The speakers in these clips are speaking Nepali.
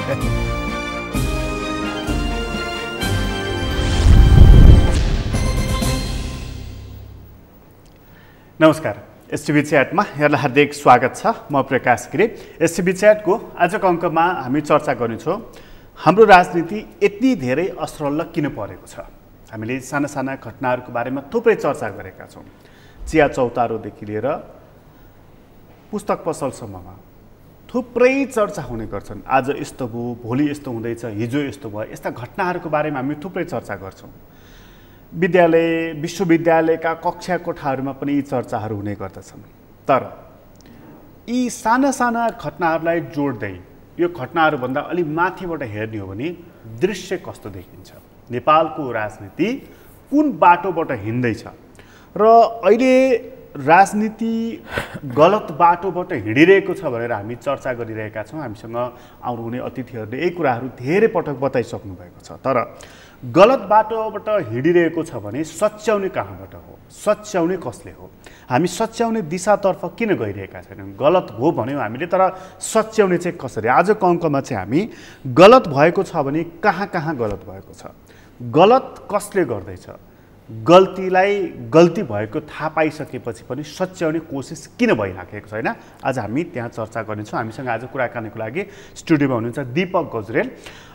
नमस्कार, एसटिभी च्याटमा यहाँलाई हार्दिक स्वागत छ। म प्रकाश गिरी। एसटिभी च्याटको आजको अङ्कमा हामी चर्चा गर्नेछौँ हाम्रो राजनीति यति धेरै असरल किन परेको छ। हामीले साना साना घटनाहरूको बारेमा थुप्रै चर्चा गरेका छौँ। चिया चौतारोदेखि लिएर पुस्तक पसलसम्ममा थुप्रै चर्चा हुने गर्छन्। आज यस्तो भयो, भोलि यस्तो हुँदैछ, हिजो यस्तो भयो, यस्ता घटनाहरूको बारेमा हामी थुप्रै चर्चा गर्छौँ। विद्यालय, विश्वविद्यालयका कक्षा कोठाहरूमा पनि यी चर्चाहरू हुने गर्दछन्। तर यी साना साना घटनाहरूलाई जोड्दै यो घटनाहरूभन्दा अलि माथिबाट हेर्ने हो भने दृश्य कस्तो देखिन्छ, नेपालको राजनीति कुन बाटोबाट हिँड्दैछ र अहिले राजनीति गलत बाटोबाट हिँडिरहेको छ भनेर हामी चर्चा गरिरहेका छौँ। हामीसँग आउनुहुने अतिथिहरूले यही कुराहरू धेरै पटक बताइसक्नु भएको छ। तर गलत बाटोबाट हिँडिरहेको छ भने सच्याउने कहाँबाट हो, सच्याउने कसले हो, हामी सच्याउने दिशातर्फ किन गइरहेका छैनौँ? गलत हो भन्यौँ हामीले, तर सच्याउने चाहिँ कसरी? आजको अङ्कमा चाहिँ हामी गलत भएको छ भने कहाँ कहाँ गलत भएको छ, गलत कसले गर्दैछ, गल्तीलाई गल्ती भएको थाहा पाइसकेपछि पनि सच्याउने कोसिस किन भइराखेको छैन, आज हामी त्यहाँ चर्चा गर्नेछौँ। हामीसँग आज कुराकानीको लागि स्टुडियोमा हुनुहुन्छ दीपक गजरेल,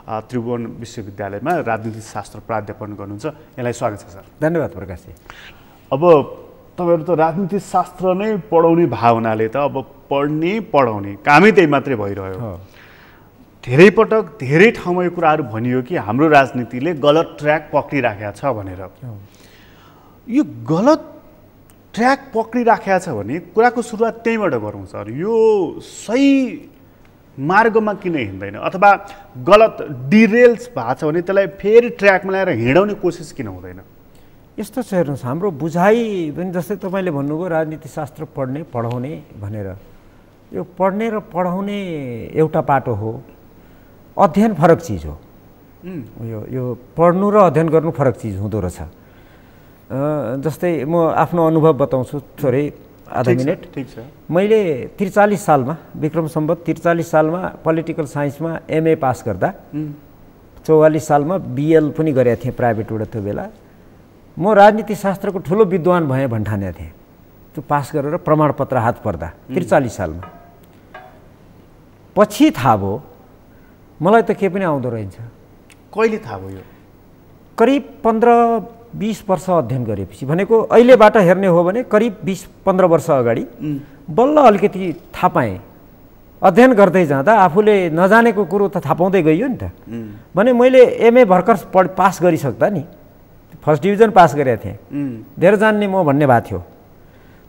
त्रिभुवन विश्वविद्यालयमा राजनीति शास्त्र प्राध्यापन गर्नुहुन्छ। यहाँलाई स्वागत छ सर। धन्यवाद प्रकाशजी। अब तपाईँहरू त राजनीति शास्त्र नै पढाउने भावनाले त अब पढाउने कामै त्यही मात्रै भइरह्यो। धेरै पटक धेरै ठाउँमा यो कुराहरू भनियो कि हाम्रो राजनीतिले गलत ट्र्याक पक्रिराखेको छ भनेर। यो गलत ट्र्याक पक्रिराखेको छ भने कुराको सुरुवात त्यहीँबाट गरौँ सर। यो सही मार्गमा किन हिँड्दैन, अथवा गलत डिरेल्स भएको छ भने त्यसलाई फेरि ट्र्याकमा ल्याएर हिँडाउने कोसिस किन हुँदैन? यस्तो छ, हेर्नुहोस्, हाम्रो बुझाइ पनि जस्तै तपाईँले भन्नुभयो राजनीति शास्त्र पढ्ने पढाउने भनेर। यो पढ्ने र पढाउने एउटा पाटो हो, अध्ययन फरक चिज हो। यो पढ्नु र अध्ययन गर्नु फरक चिज हुँदो रहेछ। जस्तै म आफ्नो अनुभव बताउँछु थोरै, आधा मिनट। ठिक छ। मैले 43 सालमा, विक्रम सम्वत 43 सालमा पोलिटिकल साइन्समा एमए पास गर्दा 44 सालमा बिएल पनि गरेका थिएँ प्राइभेटबाट। त्यो बेला म राजनीति शास्त्रको ठुलो विद्वान भएँ भन्ठानेको थिएँ। त्यो पास गरेर प्रमाणपत्र हात पर्दा 43 सालमा। पछि थाहा भयो मलाई त के पनि आउँदो रहेछ। कहिले थाहा भयो? करिब 15-20 वर्ष अध्ययन गरेपछि, भनेको अहिलेबाट हेर्ने हो भने करिब 20-15 वर्ष अगाडि बल्ल अलिकति थाहा पाएँ। अध्ययन गर्दै जाँदा आफूले नजानेको कुरो त थाहा पाउँदै गइयो नि त। भने मैले एमए भर्खर पास गरिसक्दा नि, फर्स्ट डिभिजन पास गरेका थिएँ, धेरै जान्ने म भन्ने भएको थियो।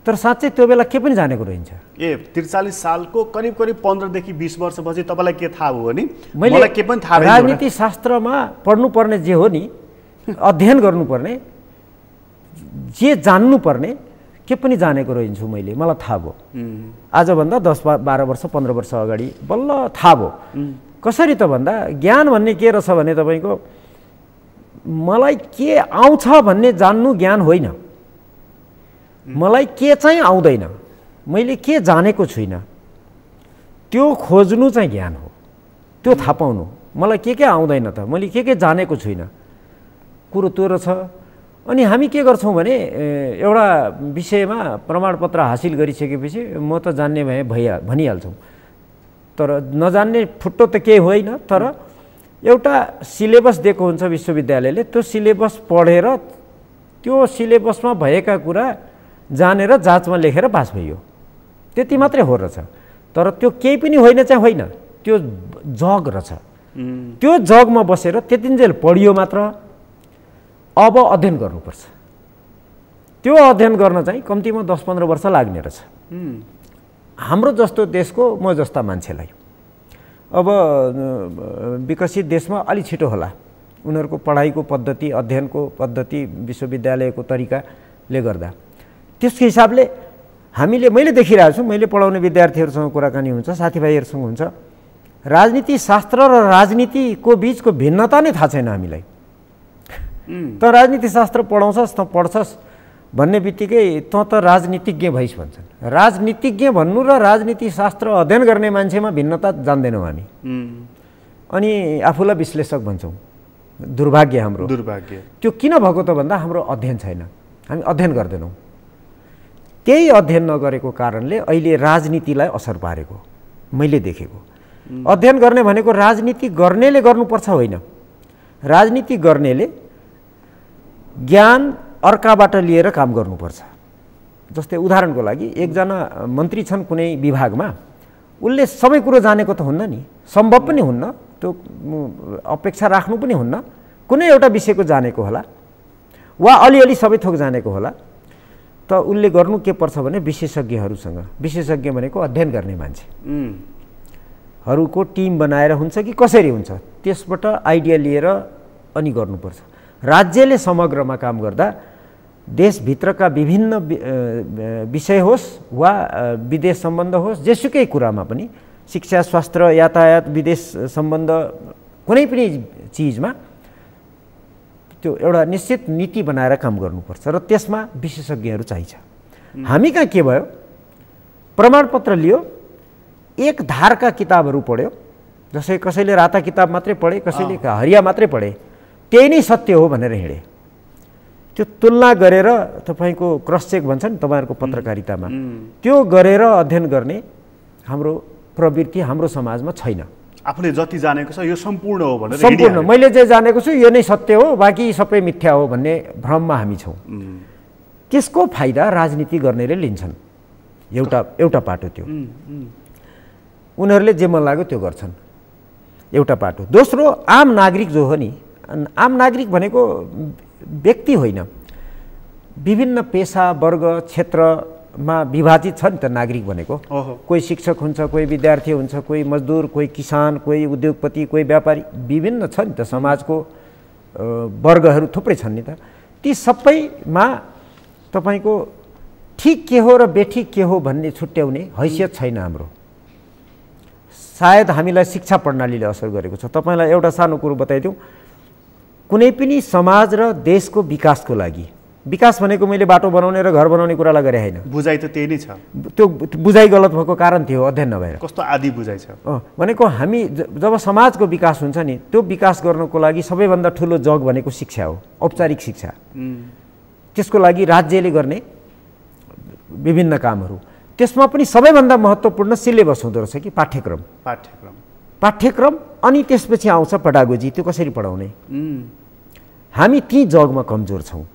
तर साँच्चै त्यो बेला के पनि जानेको रहन्छ। 43 सालको करिब 15देखि 20 वर्षपछि तपाईँलाई के थाहा भयो नि? मलाई के पनि थाहा, राजनीति शास्त्रमा पढ्नुपर्ने जे हो नि, अध्ययन गर्नुपर्ने, जे जान्नुपर्ने के पनि जानेको रहन्छु मैले। मलाई थाहा भयो आजभन्दा 10-12 वर्ष 15 वर्ष अगाडि बल्ल थाहा भयो। कसरी त भन्दा, ज्ञान भन्ने के रहेछ भने तपाईँको मलाई के आउँछ भन्ने जान्नु ज्ञान होइन, मलाई के चाहिँ आउँदैन, मैले के जानेको छुइनँ त्यो खोज्नु चाहिँ ज्ञान हो। त्यो थाहा पाउनु, मलाई के आउँदैन त, मैले के जानेको छुइनँ, कुरो त्यो रहेछ। अनि हामी के गर्छौँ भने एउटा विषयमा प्रमाणपत्र हासिल गरिसकेपछि म त जान्ने भए भनिहाल्छौँ। तर नजान्ने फुट्टो त केही होइन, तर एउटा सिलेबस दिएको हुन्छ विश्वविद्यालयले, त्यो सिलेबस पढेर त्यो सिलेबसमा भएका कुरा जानेर जाँचमा लेखेर पास भइयो, त्यति मात्रै हो रहेछ। तर त्यो केही पनि होइन चाहिँ होइन, त्यो जग रहेछ। त्यो जगमा बसेर त्यतिन्जेल पढियो मात्र, अब अध्ययन गर्नुपर्छ। त्यो अध्ययन गर्न चाहिँ कम्तीमा 10-15 वर्ष लाग्ने रहेछ। हाम्रो जस्तो देशको म जस्ता मान्छेलाई अब विकसित देशमा अलि छिटो होला, उनीहरूको पढाइको पद्धति, अध्ययनको पद्धति, विश्वविद्यालयको तरिकाले गर्दा। त्यसको हिसाबले मैले देखिरहेको छु, मैले पढाउने विद्यार्थीहरूसँग कुराकानी हुन्छ, साथीभाइहरूसँग हुन्छ, राजनीति शास्त्र र राजनीतिको बिचको भिन्नता नै थाहा छैन हामीलाई। त राजनीति शास्त्र पढाउँछस्, त पढ्छस् भन्ने बित्तिकै त राजनीतिज्ञ भइस् भन्छन्। राजनीतिज्ञ भन्नु र राजनीति शास्त्र अध्ययन गर्ने मान्छेमा भिन्नता जान्दैनौँ हामी। अनि आफूलाई विश्लेषक भन्छौँ। दुर्भाग्य हाम्रो। दुर्भाग्य। त्यो किन भएको त भन्दा हाम्रो अध्ययन छैन, हामी अध्ययन गर्दैनौँ। त्यही अध्ययन नगरेको कारणले अहिले राजनीतिलाई असर पारेको मैले देखेको। अध्ययन गर्ने भनेको राजनीति गर्नेले गर्नुपर्छ होइन, राजनीति गर्नेले ज्ञान अर्काबाट लिएर काम गर्नुपर्छ। जस्तै उदाहरणको लागि एकजना मन्त्री छन् कुनै विभागमा, उसले सबै कुरो जानेको त हुन्न नि, सम्भव पनि हुन्न, त्यो अपेक्षा राख्नु पनि हुन्न। कुनै एउटा विषयको जानेको होला वा अलिअलि सबै थोक जानेको होला, त उसले गर्नु के पर्छ भने विशेषज्ञहरूसँग, विशेषज्ञ भनेको अध्ययन गर्ने मान्छेहरूको टिम बनाएर हुन्छ कि कसरी हुन्छ त्यसबाट आइडिया लिएर अनि गर्नुपर्छ। राज्यले समग्रमा काम गर्दा देशभित्रका विभिन्न विषय होस् वा विदेश सम्बन्ध होस्, जेसुकै कुरामा पनि, शिक्षा, स्वास्थ्य, यातायात, विदेश सम्बन्ध, कुनै पनि चिजमा त्यो एउटा निश्चित नीति बनाएर काम गर्नुपर्छ र त्यसमा विशेषज्ञहरू चाहिन्छ। हामी कहाँ के भयो, प्रमाणपत्र लियो, एक धारका किताबहरू पढ्यो, जसै कसैले राता किताब मात्रै पढे, कसैले हरिया मात्रै पढे, त्यही नै सत्य हो भनेर हिँडे। त्यो तुलना गरेर तपाईँको क्रस चेक भन्छ नि तपाईँहरूको पत्रकारितामा, त्यो गरेर अध्ययन गर्ने हाम्रो प्रवृत्ति हाम्रो समाजमा छैन। आफूले जति जानेको छ यो सम्पूर्ण हो भनेर, सम्पूर्ण मैले जे जानेको छु यो नै सत्य हो, बाँकी सबै मिथ्या हो भन्ने भ्रममा हामी छौँ। त्यसको फाइदा राजनीति गर्नेले लिन्छन्। एउटा पाटो त्यो, उनीहरूले जे मन लाग्यो त्यो गर्छन्, एउटा पाटो। दोस्रो, आम नागरिक जो हो नि, आम नागरिक भनेको व्यक्ति होइन, विभिन्न पेसा, वर्ग, क्षेत्रमा विभाजित छ नि त नागरिक भनेको। कोही शिक्षक हुन्छ, कोही विद्यार्थी हुन्छ, कोही मजदुर, कोही किसान, कोही उद्योगपति, कोही व्यापारी, विभिन्न छ नि त समाजको वर्गहरू थुप्रै छन् नि त। ती सबैमा तपाईँको ठिक के हो र बेठिक के हो भन्ने छुट्याउने हैसियत छैन हाम्रो। सायद हामीलाई शिक्षा प्रणालीले असर गरेको छ। तपाईँलाई एउटा सानो कुरो बताइदिउँ, कुनै पनि समाज र देशको विकासको लागि, विकास भनेको मैले बाटो बनाउने र घर बनाउने कुरालाई गरे होइन, बुझाइ त त्यही नै छ। त्यो बुझाइ गलत भएको कारण थियो अध्ययन नभएर। कस्तो आदि बुझाइ छ भनेको हामी जब समाजको विकास हुन्छ नि, त्यो विकास गर्नको लागि सबैभन्दा ठुलो जग भनेको शिक्षा हो, औपचारिक शिक्षा। त्यसको लागि राज्यले गर्ने विभिन्न कामहरू, त्यसमा पनि सबैभन्दा महत्त्वपूर्ण सिलेबस हुँदो रहेछ कि पाठ्यक्रम अनि त्यसपछि आउँछ पेडागोजी, त्यो कसरी पढाउने। हामी ती जगमा कमजोर छौँ।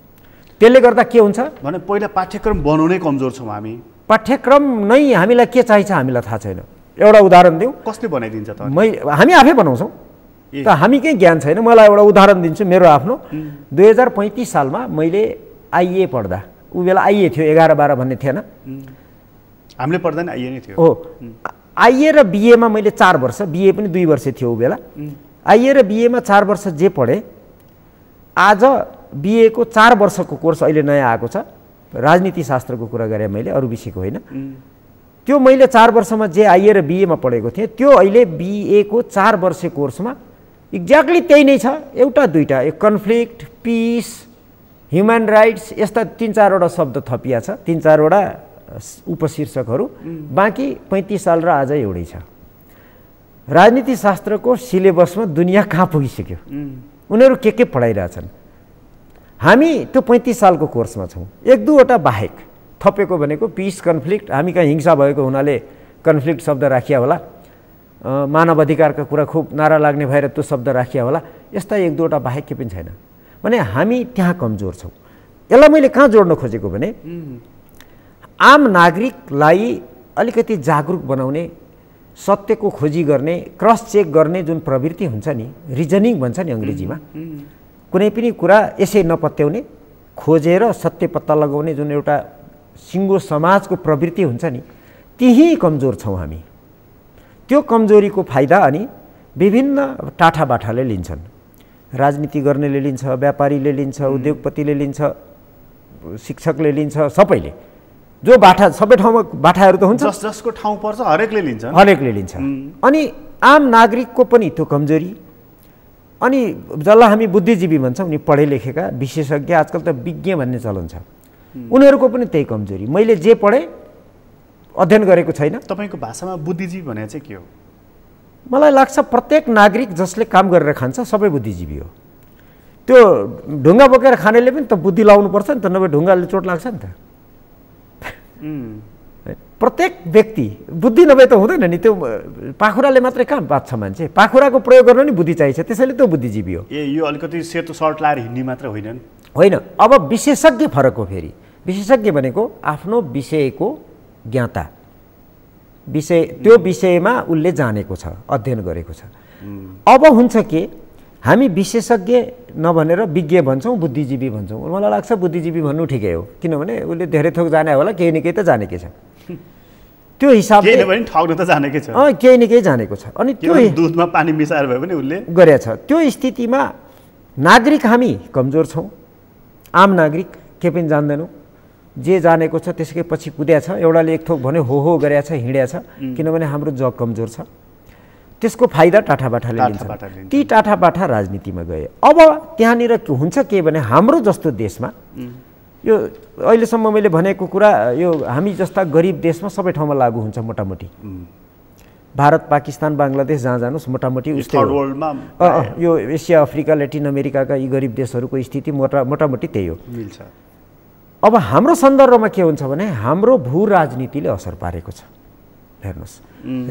त्यसले गर्दा के हुन्छ भने पहिला पाठ्यक्रम बनाउनै कमजोर छौँ हामी। पाठ्यक्रम नै हामीलाई के चाहिन्छ हामीलाई थाहा छैन। एउटा उदाहरण दिउँ, कसले बनाइदिन्छ त? हामी आफै बनाउँछौँ त, हामी केही ज्ञान छैन। मलाई एउटा उदाहरण दिन्छु मेरो आफ्नो। 2035 सालमा मैले आइए पढ्दा, ऊ बेला आइए थियो, 11-12 भन्ने थिएन, हामीले पढ्दा नि आइए नै थियो। हो, आइए र बिएमा मैले 4 वर्ष, बिए पनि 2 वर्ष थियो ऊ बेला। आइए र बिएमा 4 वर्ष जे पढेँ, आज बिए को 4 वर्षको कोर्स अहिले नयाँ आएको छ, राजनीति शास्त्रको कुरा गरेँ मैले, अरू विषयको होइन। त्यो मैले 4 वर्षमा जे आइए र बिएमा पढेको थिएँ, त्यो अहिले बिए को 4 वर्ष कोर्समा एक्ज्याक्टली त्यही नै छ। एउटा दुईटा, एक कन्फ्लिक्ट, पिस, ह्युमन राइट्स, यस्ता 3-4वटा शब्द थपिया छ, 3-4वटा उपशीर्षकहरू। बाँकी 35 साल र आज एउटै छ। राजनीति शास्त्रको सिलेबसमा दुनियाँ कहाँ पुगिसक्यो, उनीहरू के पढाइरहेछन्। हामी त्यो 35 सालको कोर्समा छौँ। 1-2वटा बाहेक थपेको भनेको पिस, कन्फ्लिक्ट, हामी कहाँ हिंसा भएको हुनाले कन्फ्लिक्ट शब्द राखिया होला, मानव अधिकारका कुरा खुब नारा लाग्ने भएर त्यो शब्द राखिया होला, यस्ता 1-2वटा बाहेक के पनि छैन। भने हामी त्यहाँ कमजोर छौँ। यसलाई मैले कहाँ जोड्न खोजेको भने, आम नागरिकलाई अलिकति जागरुक बनाउने, सत्यको खोजी गर्ने, क्रस चेक गर्ने जुन प्रवृत्ति हुन्छ नि, रिजनिङ भन्छ नि अङ्ग्रेजीमा, कुनै पनि कुरा यसै नपत्याउने, खोजेर सत्य पत्ता लगाउने जुन एउटा सिङ्गो समाजको प्रवृत्ति हुन्छ नि, त्यही कमजोर छौँ हामी। त्यो कमजोरीको फाइदा अनि विभिन्न टाठाबाठाले लिन्छन्। राजनीति गर्नेले लिन्छ, व्यापारीले लिन्छ, उद्योगपतिले लिन्छ, शिक्षकले लिन्छ, सबैले। जो बाठा, सबै ठाउँमा बाठाहरू त हुन्छ, जसको ठाउँ पर्छ हरेकले लिन्छ। अनि आम नागरिकको पनि त्यो कमजोरी। अनि जसलाई हामी बुद्धिजीवी भन्छौँ नि, पढे लेखेका विशेषज्ञ, आजकल त विज्ञ भन्ने चलन छ, उनीहरूको पनि त्यही कमजोरी। मैले जे पढेँ, अध्ययन गरेको छैन। तपाईँको भाषामा बुद्धिजीवी भने चाहिँ के हो? मलाई लाग्छ प्रत्येक नागरिक जसले काम गरेर खान्छ सबै बुद्धिजीवी हो। त्यो ढुङ्गा बोकेर खानेले पनि त बुद्धि लाउनुपर्छ नि त, नभए ढुङ्गाले चोट लाग्छ नि त। प्रत्येक व्यक्ति बुद्धि नभए त हुँदैन नि। त्यो पाखुराले मात्रै कहाँ बाँच्छ मान्छे, पाखुराको प्रयोग गर्न नि बुद्धि चाहिन्छ, त्यसैले त्यो बुद्धिजीवी हो। यो अलिकति सेतो सर्ट लाएर हिँड्ने मात्र होइन। होइन, अब विशेषज्ञ फरक हो। फेरि विशेषज्ञ भनेको आफ्नो विषयको ज्ञाता, त्यो विषयमा उसले जानेको छ, अध्ययन गरेको छ। अब हुन्छ के हामी विशेषज्ञ नभनेर विज्ञ भन्छौँ, बुद्धिजीवी भन्छौँ। मलाई लाग्छ बुद्धिजीवी भन्नु ठिकै हो, किनभने उसले धेरै थोक जाने होला, केही न केही त जानेकै छ। त्यो हिसाबले ठग्न त जानेकै छ, केही न केही जानेको छ। अनि त्यो दुधमा पानी मिसाएर भए पनि उसले गरेछ। त्यो स्थितिमा नागरिक हामी कमजोर छौँ। आम नागरिक केही पनि जान्दैनौँ, जे जानेको छ त्यसकै पछि कुद्या छ। एउटाले एक थोक भन्यो हो गरेछ, हिँड्या छ, किनभने हाम्रो जग कमजोर छ। त्यसको फाइदा टाठाबाठाले लिन्छ। ती टाठाबाठा राजनीतिमा गए। अब त्यहाँनिर हुन्छ के भने हाम्रो जस्तो देशमा यो अहिलेसम्म मैले भनेको कुरा यो हामी जस्ता गरिब देशमा सबै ठाउँमा लागू हुन्छ मोटामोटी। भारत, पाकिस्तान, बङ्गलादेश जहाँ जानुहोस् मोटामोटी उस्तै यो एसिया, अफ्रिका, ल्याटिन अमेरिकाका यी गरिब देशहरूको स्थिति मोटामोटी त्यही हो। अब हाम्रो सन्दर्भमा के हुन्छ भने हाम्रो भू राजनीतिले असर पारेको छ। हेर्नुहोस्,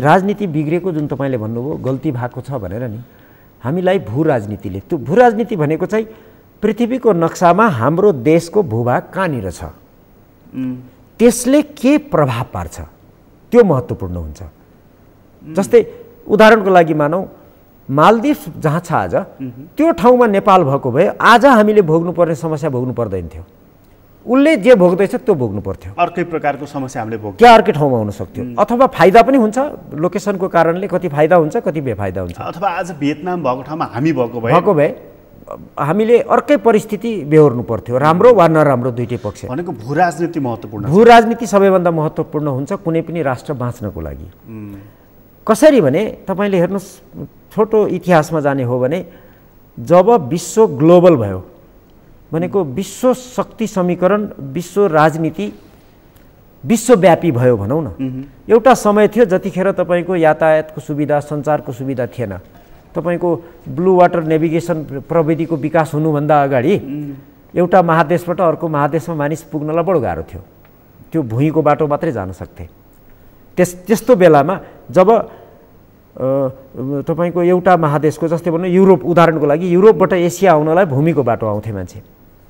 राजनीति बिग्रेको जुन तपाईँले भन्नुभयो गल्ती भएको छ भनेर नि, हामीलाई भू राजनीतिले, त्यो भू राजनीति भनेको चाहिँ पृथ्वीको नक्सामा हाम्रो देशको भूभाग कहाँनिर छ, त्यसले के प्रभाव पार्छ, त्यो महत्त्वपूर्ण हुन्छ। जस्तै उदाहरणको लागि मानौँ मालदिप्स जहाँ छ आज, त्यो ठाउँमा नेपाल भएको भए आज हामीले भोग्नुपर्ने समस्या भोग्नु पर्दैन थियो। उसले जे भोग्दैछ त्यो भोग्नु पर्थ्यो। अर्कै प्रकारको समस्या हामीले भोग्छ, क्या अर्कै ठाउँमा हुन सक्थ्यो। अथवा फाइदा पनि हुन्छ, लोकेसनको कारणले कति फाइदा हुन्छ, कति बेफाइदा हुन्छ। अथवा आज भियतनाम भएको ठाउँमा हामी भएको भए हामीले अर्कै परिस्थिति बेहोर्नु पर्थ्यो, राम्रो वा नराम्रो दुईटै पक्ष। भनेको भू राजनीति महत्त्वपूर्ण, भू राजनीति सबैभन्दा महत्त्वपूर्ण हुन्छ कुनै पनि राष्ट्र बाँच्नको लागि। कसरी भने तपाईँले हेर्नुहोस्, छोटो इतिहासमा जाने हो भने जब विश्व ग्लोबल भयो भनेको विश्व शक्ति समीकरण, विश्व राजनीति विश्वव्यापी भयो भनौँ न। एउटा समय थियो जतिखेर तपाईँको यातायातको सुविधा, सञ्चारको सुविधा थिएन। तपाईँको ब्लू वाटर नेभिगेसन प्रविधिको विकास हुनुभन्दा अगाडि एउटा महादेशबाट अर्को महादेशमा मानिस पुग्नलाई बडो गाह्रो थियो। त्यो भुइँको बाटो मात्रै जान सक्थे। त्यस्तो बेलामा जब तपाईँको एउटा महादेशको जस्तै भनौँ युरोप, उदाहरणको लागि युरोपबाट एसिया आउनलाई भूमिको बाटो आउँथे मान्छे।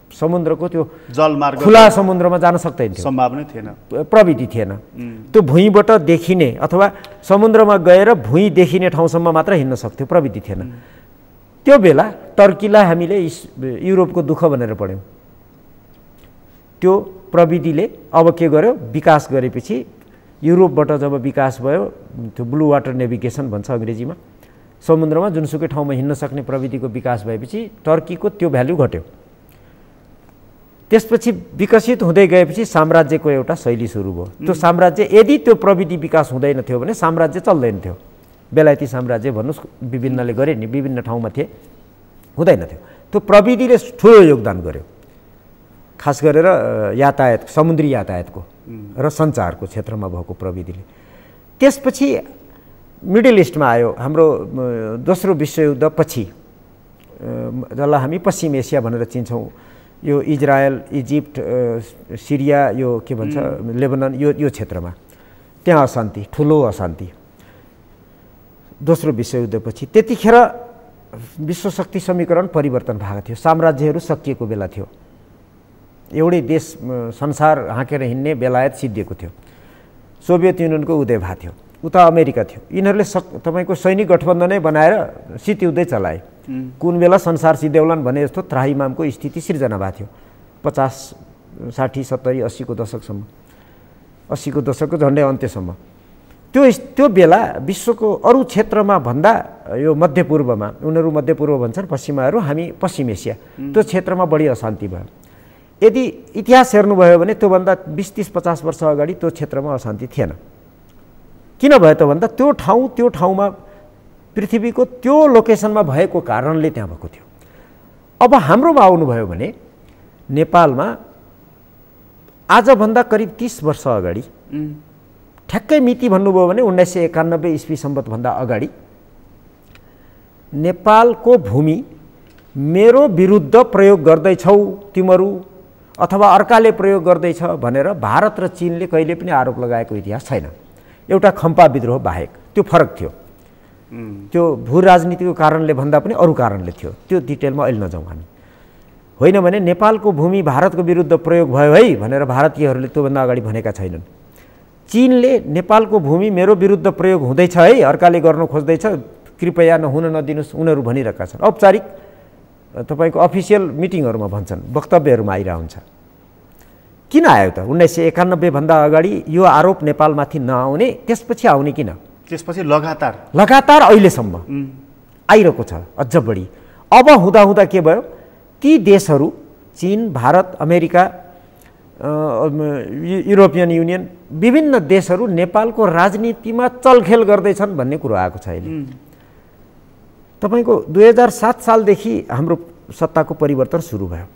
समुद्रको त्यो जलमार्ग खुला समुद्रमा जान सक्दैन थियो, सम्भावना थिएन, प्रविधि थिएन। त्यो भुइँबाट देखिने अथवा समुद्रमा गएर भुइँ देखिने ठाउँसम्म मात्र हिँड्न सक्थ्यो, प्रविधि थिएन। त्यो बेला टर्कीलाई हामीले युरोपको दुःख भनेर पढ्यौँ। त्यो प्रविधिले अब के गर्यो, विकास गरेपछि युरोपबाट जब विकास भयो, त्यो ब्लू वाटर नेभिगेसन भन्छ अङ्ग्रेजीमा, समुद्रमा जुनसुकै ठाउँमा हिँड्न सक्ने प्रविधिको विकास भएपछि टर्कीको त्यो भ्याल्यु घट्यो। त्यसपछि विकसित हुँदै गएपछि साम्राज्यको एउटा शैली सुरु भयो। त्यो साम्राज्य यदि त्यो प्रविधि विकास हुँदैन थियो भने साम्राज्य चल्दैन थियो। बेलायती साम्राज्य भन्नुहोस्, विभिन्नले गरे नि, विभिन्न ठाउँमा थिए, हुँदैन थियो। त्यो प्रविधिले ठुलो योगदान गर्यो, खास गरेर यातायात, समुद्री यातायातको र सञ्चारको क्षेत्रमा भएको प्रविधिले। त्यसपछि मिडल इस्टमा आयो हाम्रो दोस्रो विश्वयुद्ध पछि, जसलाई हामी पश्चिम एसिया भनेर चिन्छौँ। यो इजरायल, इजिप्ट, सिरिया, यो के भन्छ लेबनन, यो क्षेत्रमा त्यहाँ अशान्ति, ठुलो अशान्ति दोस्रो विश्वयुद्धपछि। त्यतिखेर विश्वशक्ति समीकरण परिवर्तन भएको थियो, साम्राज्यहरू सकिएको बेला थियो। एउटै देश संसार हाँकेर हिँड्ने बेलायत सिद्धिएको थियो, सोभियत युनियनको उदय भएको थियो, उता अमेरिका थियो। यिनीहरूले तपाईँको सैनिक गठबन्धनै बनाएर शीतयुद्धै चलाए। कुन बेला संसार सिद्ध्याउलान् भने जस्तो त्राहिमामको स्थिति सिर्जना भएको थियो 50, 60, 70, 80को दशकसम्म, 80को दशकको झन्डै अन्त्यसम्म। त्यो बेला विश्वको अरू क्षेत्रमा भन्दा यो मध्यपूर्वमा, उनीहरू मध्यपूर्व भन्छन्, पश्चिमाहरू, हामी पश्चिम एसिया, त्यो क्षेत्रमा बढी अशान्ति भयो। यदि इतिहास हेर्नुभयो भने त्योभन्दा 20, 30, 50 वर्ष अगाडि त्यो क्षेत्रमा अशान्ति थिएन। किन भयो त भन्दा त्यो ठाउँमा पृथ्वीको त्यो लोकेसनमा भएको कारणले त्यहाँ भएको थियो। अब हाम्रोमा आउनुभयो भने नेपालमा आजभन्दा करिब 30 वर्ष अगाडि, ठ्याक्कै मिति भन्नुभयो भने 1991 इस्वी सम्बतभन्दा अगाडि नेपालको भूमि मेरो विरुद्ध प्रयोग गर्दैछौ तिमीहरू अथवा अर्काले प्रयोग गर्दैछ भनेर भारत र चीनले कहिले पनि आरोप लगाएको इतिहास छैन। एउटा खम्पा विद्रोह बाहेक त्यो फरक थियो। त्यो भू राजनीतिको कारणले भन्दा पनि अरू कारणले थियो। त्यो डिटेलमा अहिले नजाउँ हामी। होइन भने नेपालको भूमि भारतको विरुद्ध प्रयोग भयो है भनेर भारतीयहरूले त्योभन्दा अगाडि भनेका छैनन्। चीनले नेपालको भूमि मेरो विरुद्ध प्रयोग हुँदैछ है, अर्काले गर्न खोज्दैछ, कृपया नहुन नदिनुहोस् उनीहरू भनिरहेका छन्। औपचारिक तपाईँको अफिसियल मिटिङहरूमा भन्छन्, वक्तव्यहरूमा आइरहेको हुन्छ। किन आयो त 1991 भन्दा अगाडि यो आरोप नेपालमाथि नआउने, त्यसपछि आउने किन? त्यसपछि लगातार अहिलेसम्म आइरहेको छ अझ बढी। अब हुँदा के भयो, ती देशहरू चीन, भारत, अमेरिका, युरोपियन युनियन, विभिन्न देशहरू नेपालको राजनीतिमा चलखेल गर्दैछन् भन्ने कुरो आएको छ अहिले। तपाईको 2007 सालदेखि हाम्रो सत्ताको परिवर्तन सुरु भयो।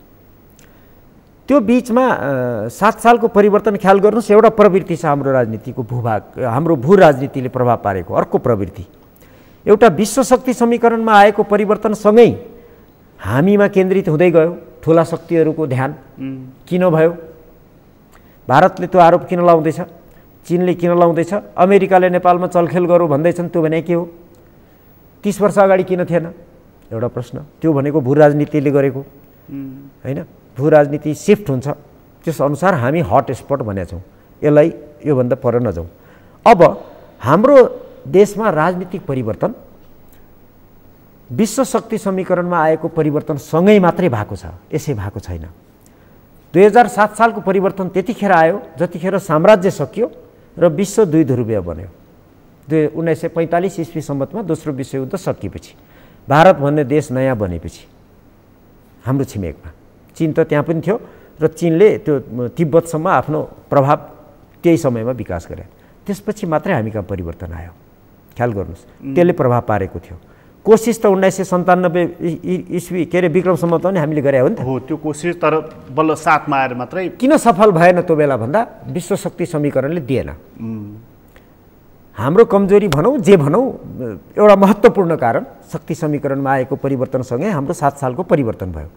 त्यो बीचमा 7 सालको परिवर्तन ख्याल गर्नुहोस्, एउटा प्रवृत्ति छ हाम्रो राजनीतिको भूभाग, हाम्रो भू राजनीतिले प्रभाव पारेको अर्को प्रवृत्ति। एउटा विश्व शक्ति समीकरणमा आएको परिवर्तनसँगै हामीमा केन्द्रित हुँदै गयो ठुला शक्तिहरूको ध्यान। किन भयो? भारतले त्यो आरोप किन लाउँदैछ? चीनले किन लाउँदैछ? अमेरिकाले नेपालमा चलखेल गरौँ भन्दैछन्, त्यो भने के हो? 30 वर्ष अगाडि किन थिएन? एउटा प्रश्न। त्यो भनेको भू राजनीतिले गरेको होइन। भू राजनीति सिफ्ट हुन्छ, त्यस अनुसार हामी हट स्पट भनेका छौँ। यसलाई योभन्दा पर नजाउँ। अब हाम्रो देशमा राजनीतिक परिवर्तन विश्व शक्ति समीकरणमा आएको परिवर्तनसँगै मात्रै भएको छ, यसै भएको छैन। 2007 सालको परिवर्तन त्यतिखेर आयो जतिखेर साम्राज्य सकियो र विश्व दुई ध्रुवीय बन्यो। 1945 ईस्वी सम्बन्धमा दोस्रो विश्वयुद्ध सकिएपछि भारत भन्ने देश नयाँ बनेपछि हाम्रो छिमेकमा, चीन त त्यहाँ पनि थियो र चीनले त्यो तिब्बतसम्म आफ्नो प्रभाव त्यही समयमा विकास गरे। त्यसपछि मात्रै हामी कहाँ परिवर्तन आयो। ख्याल गर्नुहोस्, त्यसले प्रभाव पारेको थियो। कोसिस त 1997 ईस्वी के अरे विक्रम सम्बन्ध पनि हामीले गरे हो नि त। हो, त्यो कोसिस तर बल्ल 7 मा आएर मात्रै किन सफल भएन त्यो बेला भन्दा विश्व शक्ति समीकरणले दिएन। हाम्रो कमजोरी भनौँ जे भनौँ, एउटा महत्त्वपूर्ण कारण शक्ति समीकरणमा आएको परिवर्तनसँगै हाम्रो 7 सालको परिवर्तन भयो।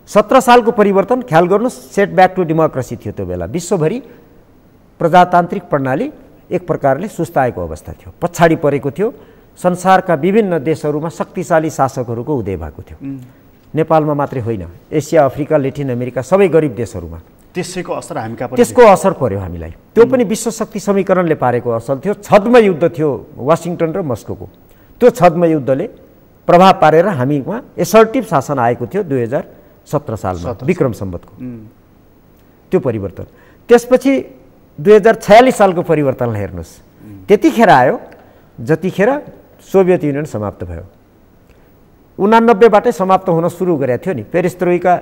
17 सालको परिवर्तन ख्याल गर्नुहोस्, सेट ब्याक टु डेमोक्रेसी थियो त्यो बेला। विश्वभरि प्रजातान्त्रिक प्रणाली एक प्रकारले सुस्ताएको अवस्था थियो, पछाडि परेको थियो। संसारका विभिन्न देशहरूमा शक्तिशाली शासकहरूको उदय भएको थियो। नेपालमा मात्रै होइन, एसिया, अफ्रिका, लेटिन अमेरिका सबै गरिब देशहरूमा त्यसको असर हामी कहाँ पर्यो? त्यसको असर पर्यो हामीलाई। त्यो पनि विश्व शक्ति समीकरणले पारेको असर थियो। छद्म युद्ध थियो वासिङटन र मस्कोको। त्यो छद्म युद्धले प्रभाव पारेर हामीमा एसर्टिभ शासन आएको थियो 2017 सालमा विक्रम सम्वतको त्यो परिवर्तन। त्यसपछि 2046 सालको परिवर्तनलाई हेर्नुहोस्, त्यतिखेर आयो जतिखेर सोभियत युनियन समाप्त भयो। 89बाटै समाप्त हुन सुरु गरेको थियो नि। पेरिस्ट्रोइका,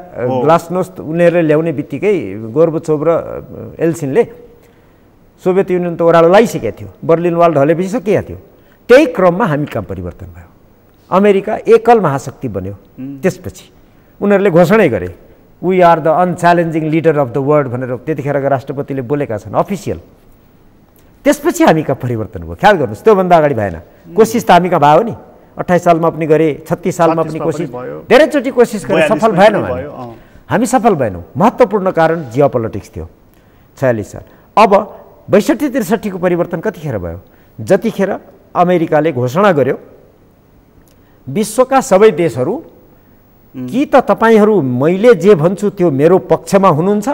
ग्लासनोस्त उनीहरूले ल्याउने बित्तिकै गोर्बचोभ र एल्सिनले सोभियत युनियन त ओह्रालो लगाइसकेको थियो, बर्लिन वाल ढलेपछि सकिएको थियो। त्यही क्रममा हामी कहाँ परिवर्तन भयो। अमेरिका एकल महाशक्ति बन्यो। त्यसपछि उनीहरूले घोषणै गरे, we are the unchallenging leader of the world भनेर त्यतिखेरका राष्ट्रपतिले बोलेका छन् अफिसियल। त्यसपछि हामी कहाँ परिवर्तन भयो। ख्याल गर्नुहोस्, त्योभन्दा अगाडि भएन। कोसिस त हामी कहाँ भयो नि, 28 सालमा पनि गरे, 36 सालमा पनि कोसिस, धेरैचोटि कोसिस गरे, सफल भएनौँ हामी सफल भएनौँ। महत्त्वपूर्ण कारण जियोपोलिटिक्स थियो 46 साल। अब 62-63 को परिवर्तन कतिखेर भयो? जतिखेर अमेरिकाले घोषणा गर्यो विश्वका सबै देशहरू कि त तपाईँहरू मैले जे भन्छु त्यो मेरो पक्षमा हुनुहुन्छ,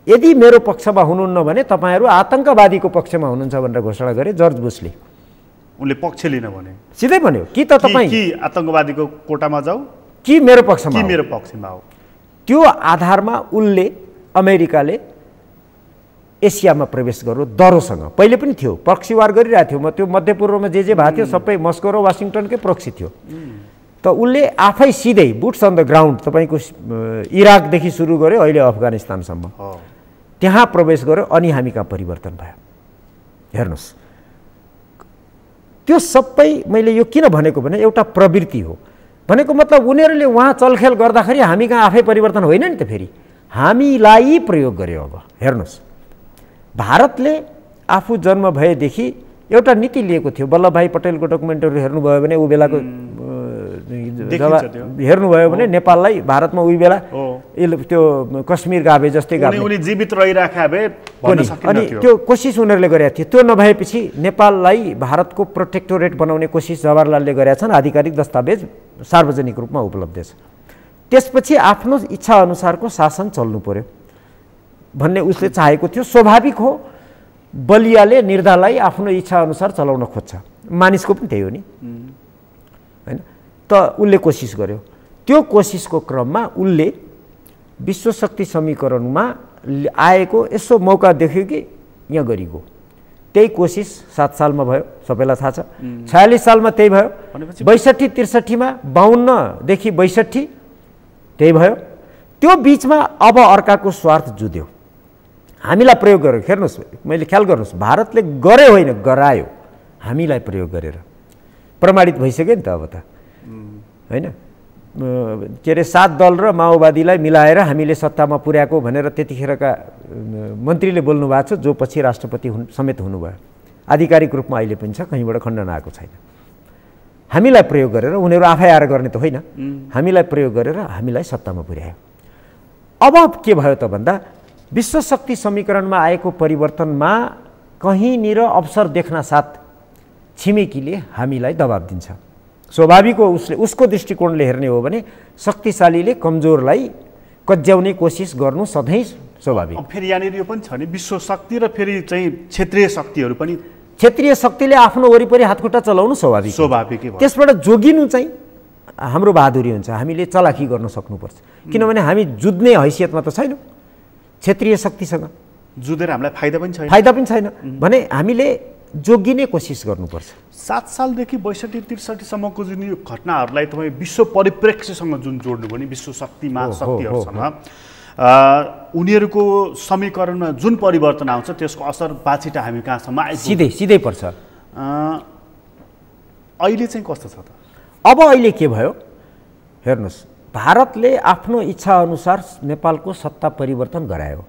यदि मेरो पक्षमा हुनुहुन्न भने तपाईँहरू आतङ्कवादीको पक्षमा हुनुहुन्छ भनेर घोषणा गरे जर्ज बुशले। उनले पक्ष लिन भने सिधै भन्यो कि त तपाईँ कि आतङ्कवादीको कोटामा जाऊ कि मेरो पक्षमा हो। त्यो आधारमा उनले, अमेरिकाले एसियामा प्रवेश गर्यो दरोसँग। पहिले पनि थियो, प्रक्सीवार गरिरहेको थियो। त्यो मध्यपूर्वमा जे भएको थियो सबै मस्को र वासिङटनकै प्रक्सी थियो। त उसले आफै सिधै बुट्स अन द ग्राउन्ड तपाईँको इराकदेखि सुरु गर्यो अहिले अफगानिस्तानसम्म, त्यहाँ प्रवेश गर्यो। अनि हामी कहाँ परिवर्तन भयो हेर्नुहोस्। त्यो सबै मैले यो किन भनेको भने एउटा प्रवृत्ति हो भनेको मतलब उनीहरूले वहाँ चलखेल गर्दाखेरि हामी कहाँ आफै परिवर्तन होइन नि त। फेरि हामीलाई प्रयोग गर्यो। अब हेर्नुहोस्, भारतले आफू जन्म भएदेखि एउटा नीति लिएको थियो। वल्लभ भाइ पटेलको डकुमेन्टहरू हेर्नुभयो भने ऊ बेलाको हेर्नुभयो भने नेपाललाई भारतमा उही बेला त्यो कश्मीर गाभे जस्तै गाभे जीवित रहिराखा भए भन्न अनि त्यो कोसिस उनीहरूले गरेका थिए। त्यो नभएपछि नेपाललाई भारतको प्रोटेक्टोरेट बनाउने कोसिस जवाहरलालले गरेका छन्। आधिकारिक दस्तावेज सार्वजनिक रूपमा उपलब्ध छ। त्यसपछि आफ्नो इच्छा अनुसारको शासन चल्नु पर्यो भन्ने उसले चाहेको थियो। स्वाभाविक हो, बलियाले निर्धालाई आफ्नो इच्छा अनुसार चलाउन खोज्छ, मानिसको पनि त्यही हो नि हैन। त उसले कोसिस गर्यो। त्यो कोसिसको क्रममा उसले विश्वशक्ति समीकरणमा आएको यसो मौका देख्यो कि यहाँ गरिगयो। त्यही कोसिस 7 सालमा भयो, सबैलाई थाहा छ। 46 सालमा त्यही भयो, 62-63मा 52 देखि 62 त्यही भयो। त्यो बिचमा अब अर्काको स्वार्थ जुध्यो, हामीलाई प्रयोग गर्यो। हेर्नुहोस्, मैले ख्याल गर्नुहोस्, भारतले गरे होइन गरायो, हामीलाई प्रयोग गरेर प्रमाणित भइसक्यो नि त अब त हैन। के अरे 7 दल र माओवादीलाई मिलाएर हामीले सत्तामा पुर्याएको भनेर त्यतिखेरका मन्त्रीले बोल्नु भएको छ, जो पछि राष्ट्रपति समेत हुनुभयो। आधिकारिक रूपमा अहिले पनि छ, कहीँबाट खण्डन आएको छैन। हामीलाई प्रयोग गरेर, उनीहरू आफै आएर गर्ने त होइन, हामीलाई प्रयोग गरेर हामीलाई सत्तामा पुर्यायो। अब के भयो त भन्दा विश्वशक्ति समीकरणमा आएको परिवर्तनमा कहीँनिर अवसर देख्न साथ छिमेकीले हामीलाई दबाब दिन्छ। स्वाभाविक हो, उसको दृष्टिकोणले हेर्ने हो भने शक्तिशालीले कमजोरलाई कज्याउने कोसिस गर्नु सधैँ स्वाभाविक। फेरि यहाँनिर यो पनि छ नि, विश्व शक्ति र फेरि चाहिँ क्षेत्रीय शक्तिहरू पनि। क्षेत्रीय शक्तिले आफ्नो वरिपरि हातखुट्टा चलाउनु स्वाभाविक। त्यसबाट जोगिनु चाहिँ हाम्रो बहादुरी हुन्छ। हामीले चलाखी गर्न सक्नुपर्छ, किनभने हामी जुझ्ने हैसियतमा त छैनौँ क्षेत्रीय शक्तिसँग। जुधेर हामीलाई फाइदा पनि छैन भने हामीले जोगिने कोसिस गर्नुपर्छ। 7 सालदेखि 62-63 सम्मको जुन यो घटनाहरूलाई तपाईँ विश्व परिप्रेक्ष्यसँग जुन जोड्नुभयो नि, विश्व शक्तिमा शक्तिहरूसँग उनीहरूको समीकरणमा जुन परिवर्तन आउँछ त्यसको असर बाछिटा हामी कहाँसम्म सिधै पर्छ। अहिले चाहिँ कस्तो छ त? अब अहिले के भयो हेर्नुहोस्, भारतले आफ्नो इच्छा अनुसार नेपालको सत्ता परिवर्तन गरायो,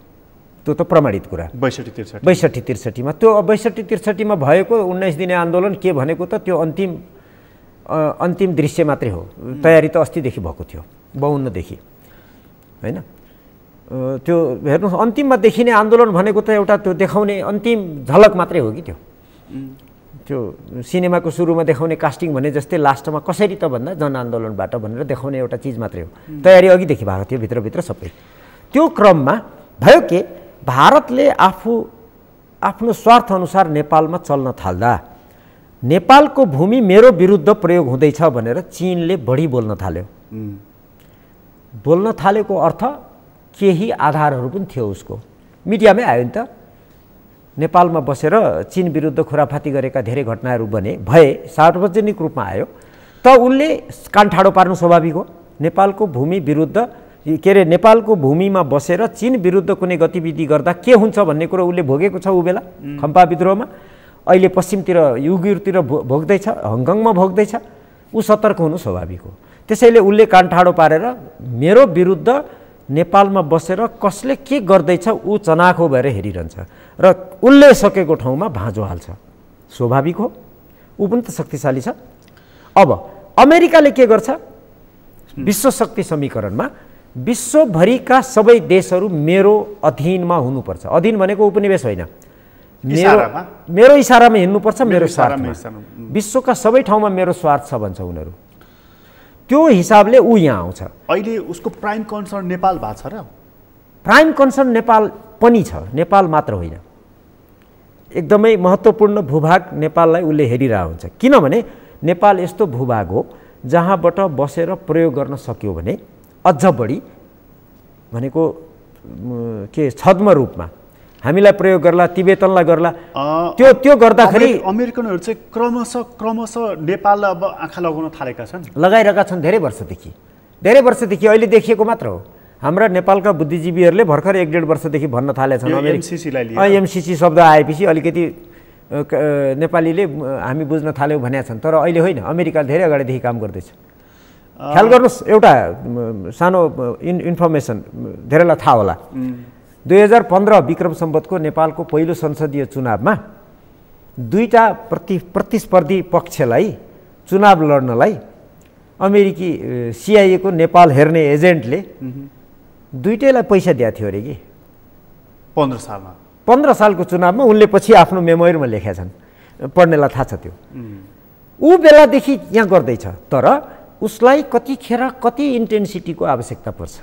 त्यो त प्रमाणित कुरा। 62-63मा त्यो 62-63मा भएको 19 दिने आन्दोलन के भनेको त त्यो अन्तिम दृश्य मात्रै हो। तयारी त अस्तिदेखि भएको थियो, 52देखि हैन। त्यो हेर्नुहोस्, अन्तिममा देखिने आन्दोलन भनेको त एउटा त्यो देखाउने अन्तिम झलक मात्रै हो कि त्यो सिनेमाको सुरुमा देखाउने कास्टिङ भने जस्तै लास्टमा कसरी त भन्दा जनआन्दोलनबाट भनेर देखाउने एउटा चिज मात्रै हो। तयारी अघिदेखि भएको थियो भित्रभित्र सबै। त्यो क्रममा भयो के भारतले आफ्नो स्वार्थ अनुसार नेपालमा चल्न थाल्दा नेपालको भूमि मेरो विरुद्ध प्रयोग हुँदैछ भनेर चीनले बढी बोल्न थाल्यो। बोल्न थालेको अर्थ केही आधारहरू पनि थियो उसको, मिडियामै आयो नि त। नेपालमा बसेर चीन विरुद्ध खुराफाती गरेका धेरै घटनाहरू भए सार्वजनिक रूपमा आयो त उनले कान ठाडो पार्नु स्वाभाविक हो। नेपालको भूमि विरुद्ध के अरे नेपालको भूमिमा बसेर चीन विरुद्ध कुनै गतिविधि गर्दा के हुन्छ भन्ने कुरो उसले भोगेको छ ऊ बेला खम्पा विद्रोहमा। अहिले पश्चिमतिर युगतिर भोग्दैछ, हङकङमा भोग्दैछ, ऊ सतर्क हुनु स्वाभाविक हो। त्यसैले उसले कान ठाडो पारेर मेरो विरुद्ध नेपालमा बसेर कसले के गर्दैछ ऊ चनाखो भएर हेरिरहन्छ र उसले सकेको ठाउँमा भाँजो हाल्छ, स्वाभाविक हो। ऊ पनि त शक्तिशाली छ। अब अमेरिकाले के गर्छ, विश्व शक्ति समीकरणमा विश्वभरिका सबै देशहरू मेरो अधीनमा हुनुपर्छ। अधीन भनेको उपनिवेश होइन, मेरो इसारामा हिँड्नुपर्छ, मेरो स्वार्थमा। विश्वका सबै ठाउँमा मेरो स्वार्थ छ भन्छ उनीहरू। त्यो हिसाबले ऊ यहाँ आउँछ। अहिले उसको प्राइम कन्सर्न नेपाल भएको छ र? प्राइम कन्सर्न नेपाल पनि छ, नेपाल मात्र होइन। एकदमै महत्त्वपूर्ण भूभाग नेपाललाई उसले हेरिरहेको हुन्छ, किनभने नेपाल यस्तो भूभाग हो जहाँबाट बसेर प्रयोग गर्न सक्यो भने अझ बढी भनेको के छद्म रूपमा हामीलाई प्रयोग गर्ला, तिब्बतनलाई गर्ला। त्यो गर्दाखेरि अमेरिकनहरू चाहिँ क्रमशः नेपाललाई अब आँखा लगाउन थालेका छन्, लगाइरहेका छन् धेरै वर्षदेखि। अहिले देखिएको मात्र हो। हाम्रा नेपालका बुद्धिजीवीहरूले भर्खर 1-1.5 वर्षदेखि भन्न थालेछन् एमसिसी शब्द आएपछि अलिकति नेपालीले हामी बुझ्न थाल्यौँ भनेका छन्, तर अहिले होइन। अमेरिका धेरै अगाडिदेखि काम गर्दैछ। ख्याल गर्नुहोस्, एउटा सानो इन्फर्मेसन धेरैलाई थाहा होला। 2015 विक्रम सम्वतको नेपालको पहिलो संसदीय चुनावमा 2टा प्रतिस्पर्धी पक्षलाई चुनाव लड्नलाई अमेरिकी सिआइएको नेपाल हेर्ने एजेन्टले दुइटैलाई पैसा दिएको थियो अरे कि 15 सालमा 15 सालको चुनावमा। उनले पछि आफ्नो मेमोइरमा लेखेका छन्, पढ्नेलाई थाहा छ त्यो। ऊ बेलादेखि यहाँ गर्दैछ, तर उसलाई कतिखेर कति इन्टेन्सिटीको आवश्यकता पर्छ,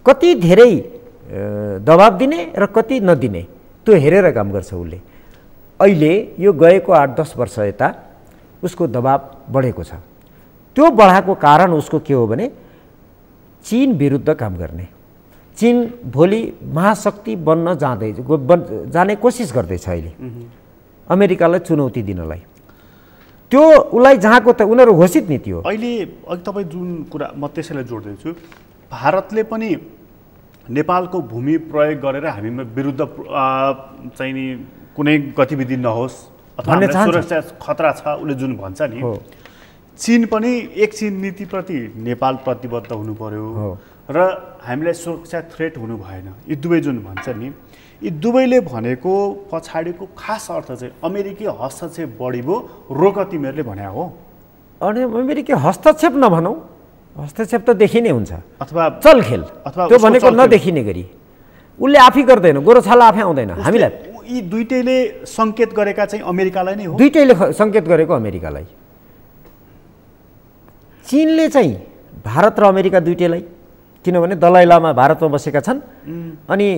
कति धेरै दबाब दिने र कति नदिने, त्यो हेरेर काम गर्छ उसले। अहिले यो गएको 8-10 वर्ष यता उसको दबाब बढेको छ। त्यो बढाएको कारण उसको के हो भने चीन विरुद्ध काम गर्ने। चीन भोलि महाशक्ति बन्न जाने कोसिस गर्दैछ अहिले अमेरिकालाई चुनौती दिनलाई। त्यो उसलाई जहाँको त उनीहरू घोषित नीति हो। अहिले अघि तपाईँ जुन कुरा म त्यसैलाई जोड्दैछु, भारतले पनि नेपालको भूमि प्रयोग गरेर हामीमा विरुद्ध चाहिँ नि कुनै गतिविधि नहोस् अथवा सुरक्षा खतरा छ उसले जुन भन्छ नि, चीन पनि एक चीन नीतिप्रति नेपाल प्रतिबद्ध हुनु पर्यो र हामीलाई सुरक्षा थ्रेट हुनु भएन। यी दुवै जुन भन्छ नि, यी दुवैले भनेको पछाडिको खास अर्थ चाहिँ अमेरिकी हस्तक्षेप बढी भयो, रोक तिमीहरूले भन्या हो। अनि अमेरिकी हस्तक्षेप नभनौँ, हस्तक्षेप त देखिने हुन्छ अथवा चलखेल, त्यो भनेको नदेखिने गरी उसले आफै गर्दैन, गोरछाला आफै आउँदैन हामीलाई। यी दुईटैले सङ्केत गरेका चाहिँ अमेरिकालाई नै हो। दुईटैले सङ्केत गरेको अमेरिकालाई। चीनले चाहिँ भारत र अमेरिका दुईटैलाई, किनभने दलाई लामा भारतमा बसेका छन् अनि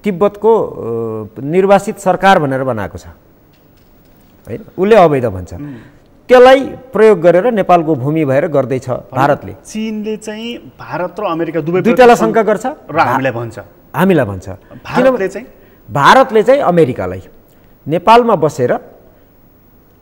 तिब्बतको निर्वासित सरकार भनेर बनाएको छ हैन, उसले अवैध भन्छ। त्यसलाई प्रयोग गरेर नेपालको भूमि भएर गर्दैछ भारतले। चीनले चाहिँ भारत र अमेरिका दुईटालाई शङ्का गर्छ र हामीलाई भन्छ। भारतले चाहिँ अमेरिकालाई नेपालमा बसेर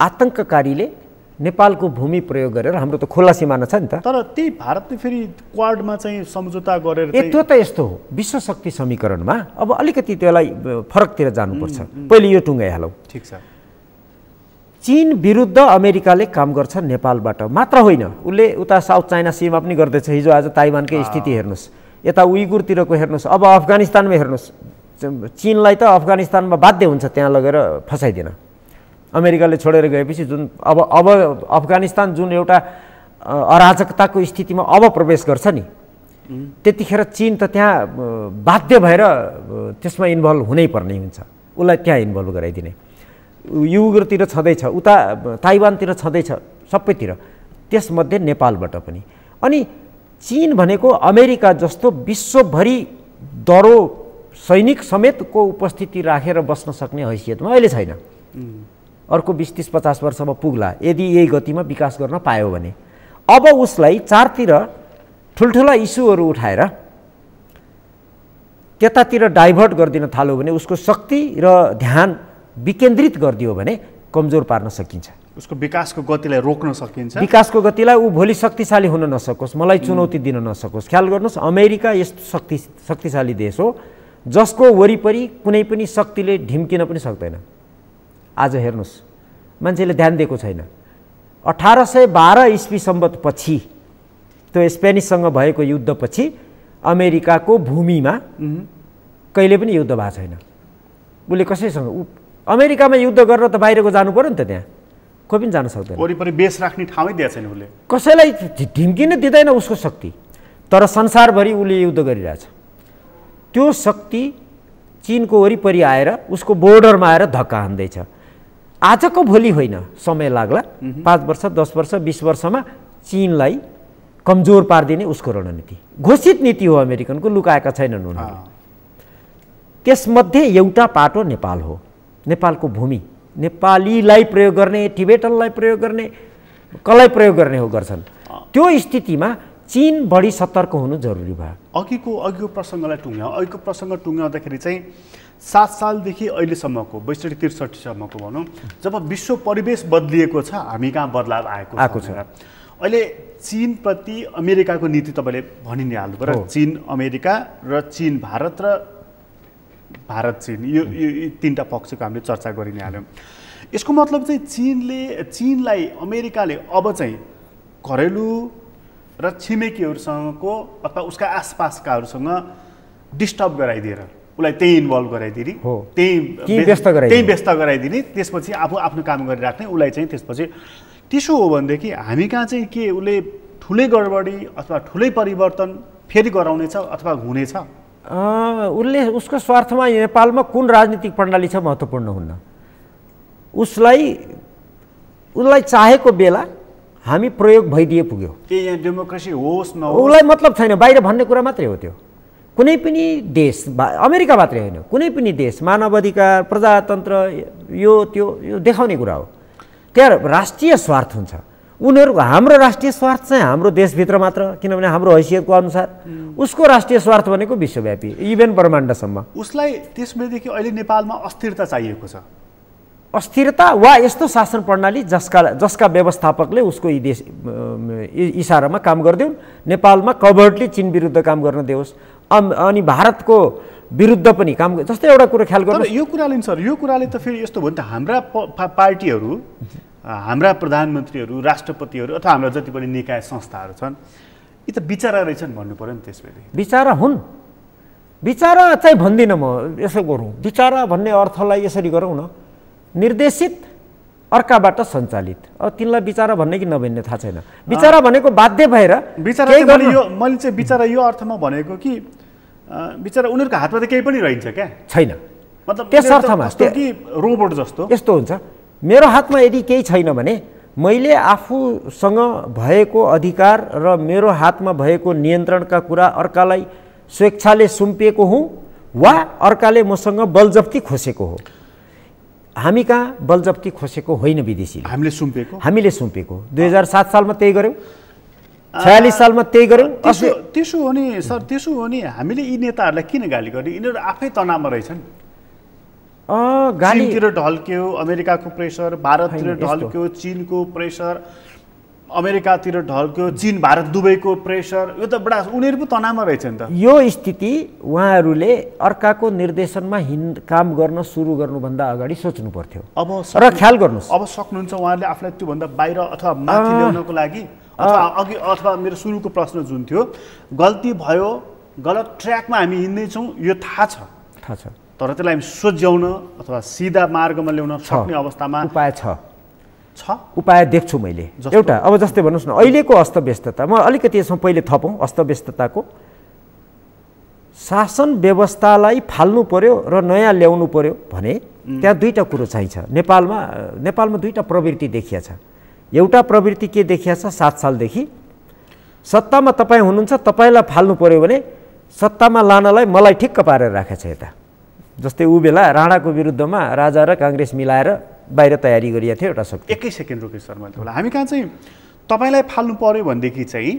आतङ्ककारीले नेपालको भूमि प्रयोग गरेर, हाम्रो त खुल्ला सिमाना छ नि त, तर त्यही भारतले फेरि क्वाडमा चाहिँ सम्झौता गरेर त्यो त यस्तो हो विश्व शक्ति समीकरणमा। अब अलिकति त्यसलाई फरकतिर जानुपर्छ, पहिले यो टुङ्गाइहालौँ। ठिक छ। चीन विरुद्ध अमेरिकाले काम गर्छ नेपालबाट मात्र होइन, उसले उता साउथ चाइना सीमा पनि गर्दैछ। हिजो आज ताइवानकै स्थिति हेर्नुहोस्, यता उइगुरतिरको हेर्नुहोस्, अब अफगानिस्तानमा हेर्नुहोस्। चीनलाई त अफगानिस्तानमा बाध्य हुन्छ त्यहाँ लगेर फसाइदिन। अमेरिकाले छोडेर गएपछि जुन अब अफगानिस्तान जुन एउटा अराजकताको स्थितिमा अब प्रवेश गर्छ नि, त्यतिखेर चीन त त्यहाँ बाध्य भएर त्यसमा इन्भल्भ हुनै पर्ने हुन्छ, उसलाई त्यहाँ इन्भल्भ गराइदिने। युगतिर छँदैछ, उता ताइवानतिर छँदैछ, सबैतिर, त्यसमध्ये नेपालबाट पनि। अनि चीन भनेको अमेरिका जस्तो विश्वभरि दरो सैनिक समेतको उपस्थिति राखेर बस्न सक्ने हैसियतमा अहिले छैन। अर्को 20-30-50 वर्षमा पुग्ला यदि यही गतिमा विकास गर्न पायो भने। अब उसलाई चारतिर ठुल्ठुला इस्युहरू उठाएर त्यतातिर डाइभर्ट गरिदिन थाल्यो भने, उसको शक्ति र ध्यान विकेन्द्रित गरिदियो भने कमजोर पार्न सकिन्छ। उसको विकासको गतिलाई रोक्न सकिन्छ। विकासको गतिलाई ऊ भोलि शक्तिशाली हुन नसकोस्, मलाई चुनौती दिन नसकोस्। ख्याल गर्नुहोस्, अमेरिका यस्तो शक्तिशाली देश हो जसको वरिपरि कुनै पनि शक्तिले ढिम्किन पनि सक्दैन। आज हेर्नुहोस्, मान्छेले ध्यान दिएको छैन। 1812 इस्वी सम्बत पछि, त्यो स्पेनिससँग भएको युद्धपछि अमेरिकाको भूमिमा कहिले पनि युद्ध भएको छैन। उसले कसैसँग, अमेरिकामा युद्ध गरेर त बाहिरको जानु पर्यो नि त, त्यहाँ कोही पनि जान सक्दैन। वरिपरि बेस राख्ने ठाउँै दिएको छैन उसले, कसैलाई ढिम्किन दिँदैन उसको शक्ति। तर संसारभरि उसले युद्ध गरिरहेछ। त्यो शक्ति चीनको वरिपरि आएर उसको बोर्डरमा आएर धक्का हान्दैछ। आजको भोलि होइन, समय लाग्ला, 5 वर्ष 10 वर्ष 20 वर्षमा चीनलाई कमजोर पारिदिने उसको रणनीति, घोषित नीति हो अमेरिकनको, लुकाएका छैनन् उनीहरूले। त्यसमध्ये एउटा पाटो नेपाल हो, नेपालको भूमि। नेपालीलाई प्रयोग गर्ने, टिबेटनलाई प्रयोग गर्ने, कसलाई प्रयोग गर्ने हो गर्छन्। त्यो स्थितिमा चीन बढी सतर्क हुनु जरुरी भयो। अघिको प्रसङ्गलाई अघिको प्रसङ्ग टुङ्ग्याउँदाखेरि चाहिँ 7 सालदेखि अहिलेसम्मको 62-63 सम्मको भनौँ, जब विश्व परिवेश बदलिएको छ, हामी कहाँ बदलाव आएको छ। अहिले चीनप्रति अमेरिकाको नीति तपाईँले भनि नै हाल्नु पर्यो। चीन अमेरिका र चीन भारत र भारत चीन, यो तीनटा पक्षको हामीले चर्चा गरि नै हाल्यौँ। यसको मतलब चाहिँ चीनलाई अमेरिकाले अब चाहिँ घरेलु र छिमेकीहरूसँगको अथवा उसका आसपासकाहरूसँग डिस्टर्ब गराइदिएर उसलाई त्यही इन्भल्भ गराइदिने, त्यही व्यस्त गराइदिने, त्यसपछि आफू आफ्नो काम गरिराख्ने, उसलाई चाहिँ त्यसपछि त्यसो हो भनेदेखि हामी कहाँ चाहिँ के उसले ठुलै गडबडी अथवा ठुलै परिवर्तन फेरि गराउनेछ अथवा हुनेछ? उसले उसको स्वार्थमा नेपालमा कुन राजनीतिक प्रणाली छ महत्त्वपूर्ण हुन्न। उसलाई चाहेको बेला हामी प्रयोग भइदिए पुग्यो। यहाँ डेमोक्रेसी होस् नहोस् उसलाई मतलब छैन, बाहिर भन्ने कुरा मात्रै हो त्यो। कुनै पनि देश, अमेरिका मात्रै होइन, कुनै पनि देश मानव अधिकार प्रजातन्त्र यो त्यो यो देखाउने कुरा हो। त्यहाँ राष्ट्रिय स्वार्थ हुन्छ। उनीहरूको हाम्रो राष्ट्रिय स्वार्थ चाहिँ हाम्रो देशभित्र मात्र, किनभने हाम्रो हैसियतको अनुसार। उसको राष्ट्रिय स्वार्थ भनेको विश्वव्यापी, इभेन ब्रह्माण्डसम्म। उसलाई त्यसमध्येदेखि अहिले नेपालमा अस्थिरता चाहिएको छ। अस्थिरता वा यस्तो शासन प्रणाली जसका व्यवस्थापकले उसको इसारामा काम गरिदेऊन्, नेपालमा कभर्टली चीन विरुद्ध काम गर्न देओस्, अनि भारतको विरुद्ध पनि काम। जस्तै एउटा कुरो ख्याल गर्नु, यो कुराले सर, यो कुराले त फेरि यस्तो भयो नि त, हाम्रा पार्टीहरू, हाम्रा प्रधानमन्त्रीहरू, राष्ट्रपतिहरू अथवा हाम्रा जति पनि निकाय संस्थाहरू छन्, यी त बिचारा रहेछन् भन्नु पर्यो नि। त्यसपछि बिचारा हुन्, बिचारा चाहिँ भन्दिनँ म, यसो गरौँ, बिचारा भन्ने अर्थलाई यसरी गरौँ न, निर्देशित अर्काबाट सञ्चालित। अब तिनलाई बिचारा भन्ने कि नभन्ने थाहा छैन। बिचारा भनेको बाध्य भएर बिचारा, मैले चाहिँ बिचारा यो अर्थमा भनेको कि बिचारा उनीहरूको हातमा त केही पनि रहन्छ क्या, छैन, मतलब त्यस अर्थमा कि रोबोट जस्तो यस्तो हुन्छ। मेरो हातमा यदि केही छैन भने मैले आफूसँग भएको अधिकार र मेरो हातमा भएको नियन्त्रणका कुरा अर्कालाई स्वेच्छाले सुम्पिएको हुँ वा अर्काले मसँग बलजफ्ती खोसेको हो। हामी कहाँ बलजफ्ती खोसेको होइन, विदेशीले हामीले सुम्पेको। 2007 सालमा त्यही गऱ्यौँ, 46 सालमा त्यही गऱ्यौँ। त्यसो हो नि सर, त्यसो हो नि हामीले यी नेताहरूलाई किन गाली गर्ने? यिनीहरू आफै तनावमा रहेछन्। चीनतिर ढल्क्यो अमेरिकाको प्रेसर, भारततिर ढल्क्यो चीनको प्रेसर, अमेरिकातिर ढल्क्यो चीन भारत दुबईको प्रेसर, यो त बडा उनीहरू पो तनावमा रहेछ नि त। यो स्थिति उहाँहरूले अर्काको निर्देशनमा काम गर्न सुरु गर्नुभन्दा अगाडि सोच्नु पर्थ्यो। अब र ख्याल गर्नुहोस्, अब सक्नुहुन्छ उहाँहरूले आफूलाई त्योभन्दा बाहिर अथवा माथि ल्याउनको लागि, अथवा अघि, अथवा मेरो सुरुको प्रश्न जुन थियो, गल्ती भयो, गलत ट्र्याकमा हामी हिँड्दैछौँ, यो थाहा छ, तर त्यसलाई हामी सोझ्याउन अथवा सिधा मार्गमा ल्याउन सक्ने अवस्थामा उपाय छ। उपाय देख्छु मैले एउटा। अब जस्तै भन्नुहोस् न, अहिलेको अस्तव्यस्तता, म अलिकति यसमा पहिले थपौँ अस्तव्यस्तताको। शासन व्यवस्थालाई फाल्नु पर्यो र नयाँ ल्याउनु पर्यो भने त्यहाँ दुईवटा कुरो चाहिन्छ। नेपालमा दुईवटा प्रवृत्ति देखिया छ। एउटा प्रवृत्ति के देखिया छ, 7 सालदेखि सत्तामा तपाईँ हुनुहुन्छ, तपाईँलाई फाल्नु पर्यो भने सत्तामा लानलाई मलाई ठिक्क पारेर राखेको छ यता। जस्तै ऊ बेला राणाको विरुद्धमा राजा र काङ्ग्रेस मिलाएर बाहिर तयारी गरिएको थियो एउटा शक्ति। एकै सेकेन्ड रोकेँ सर, मैले होला हामी कहाँ चाहिँ तपाईँलाई फाल्नु पर्यो भनेदेखि चाहिँ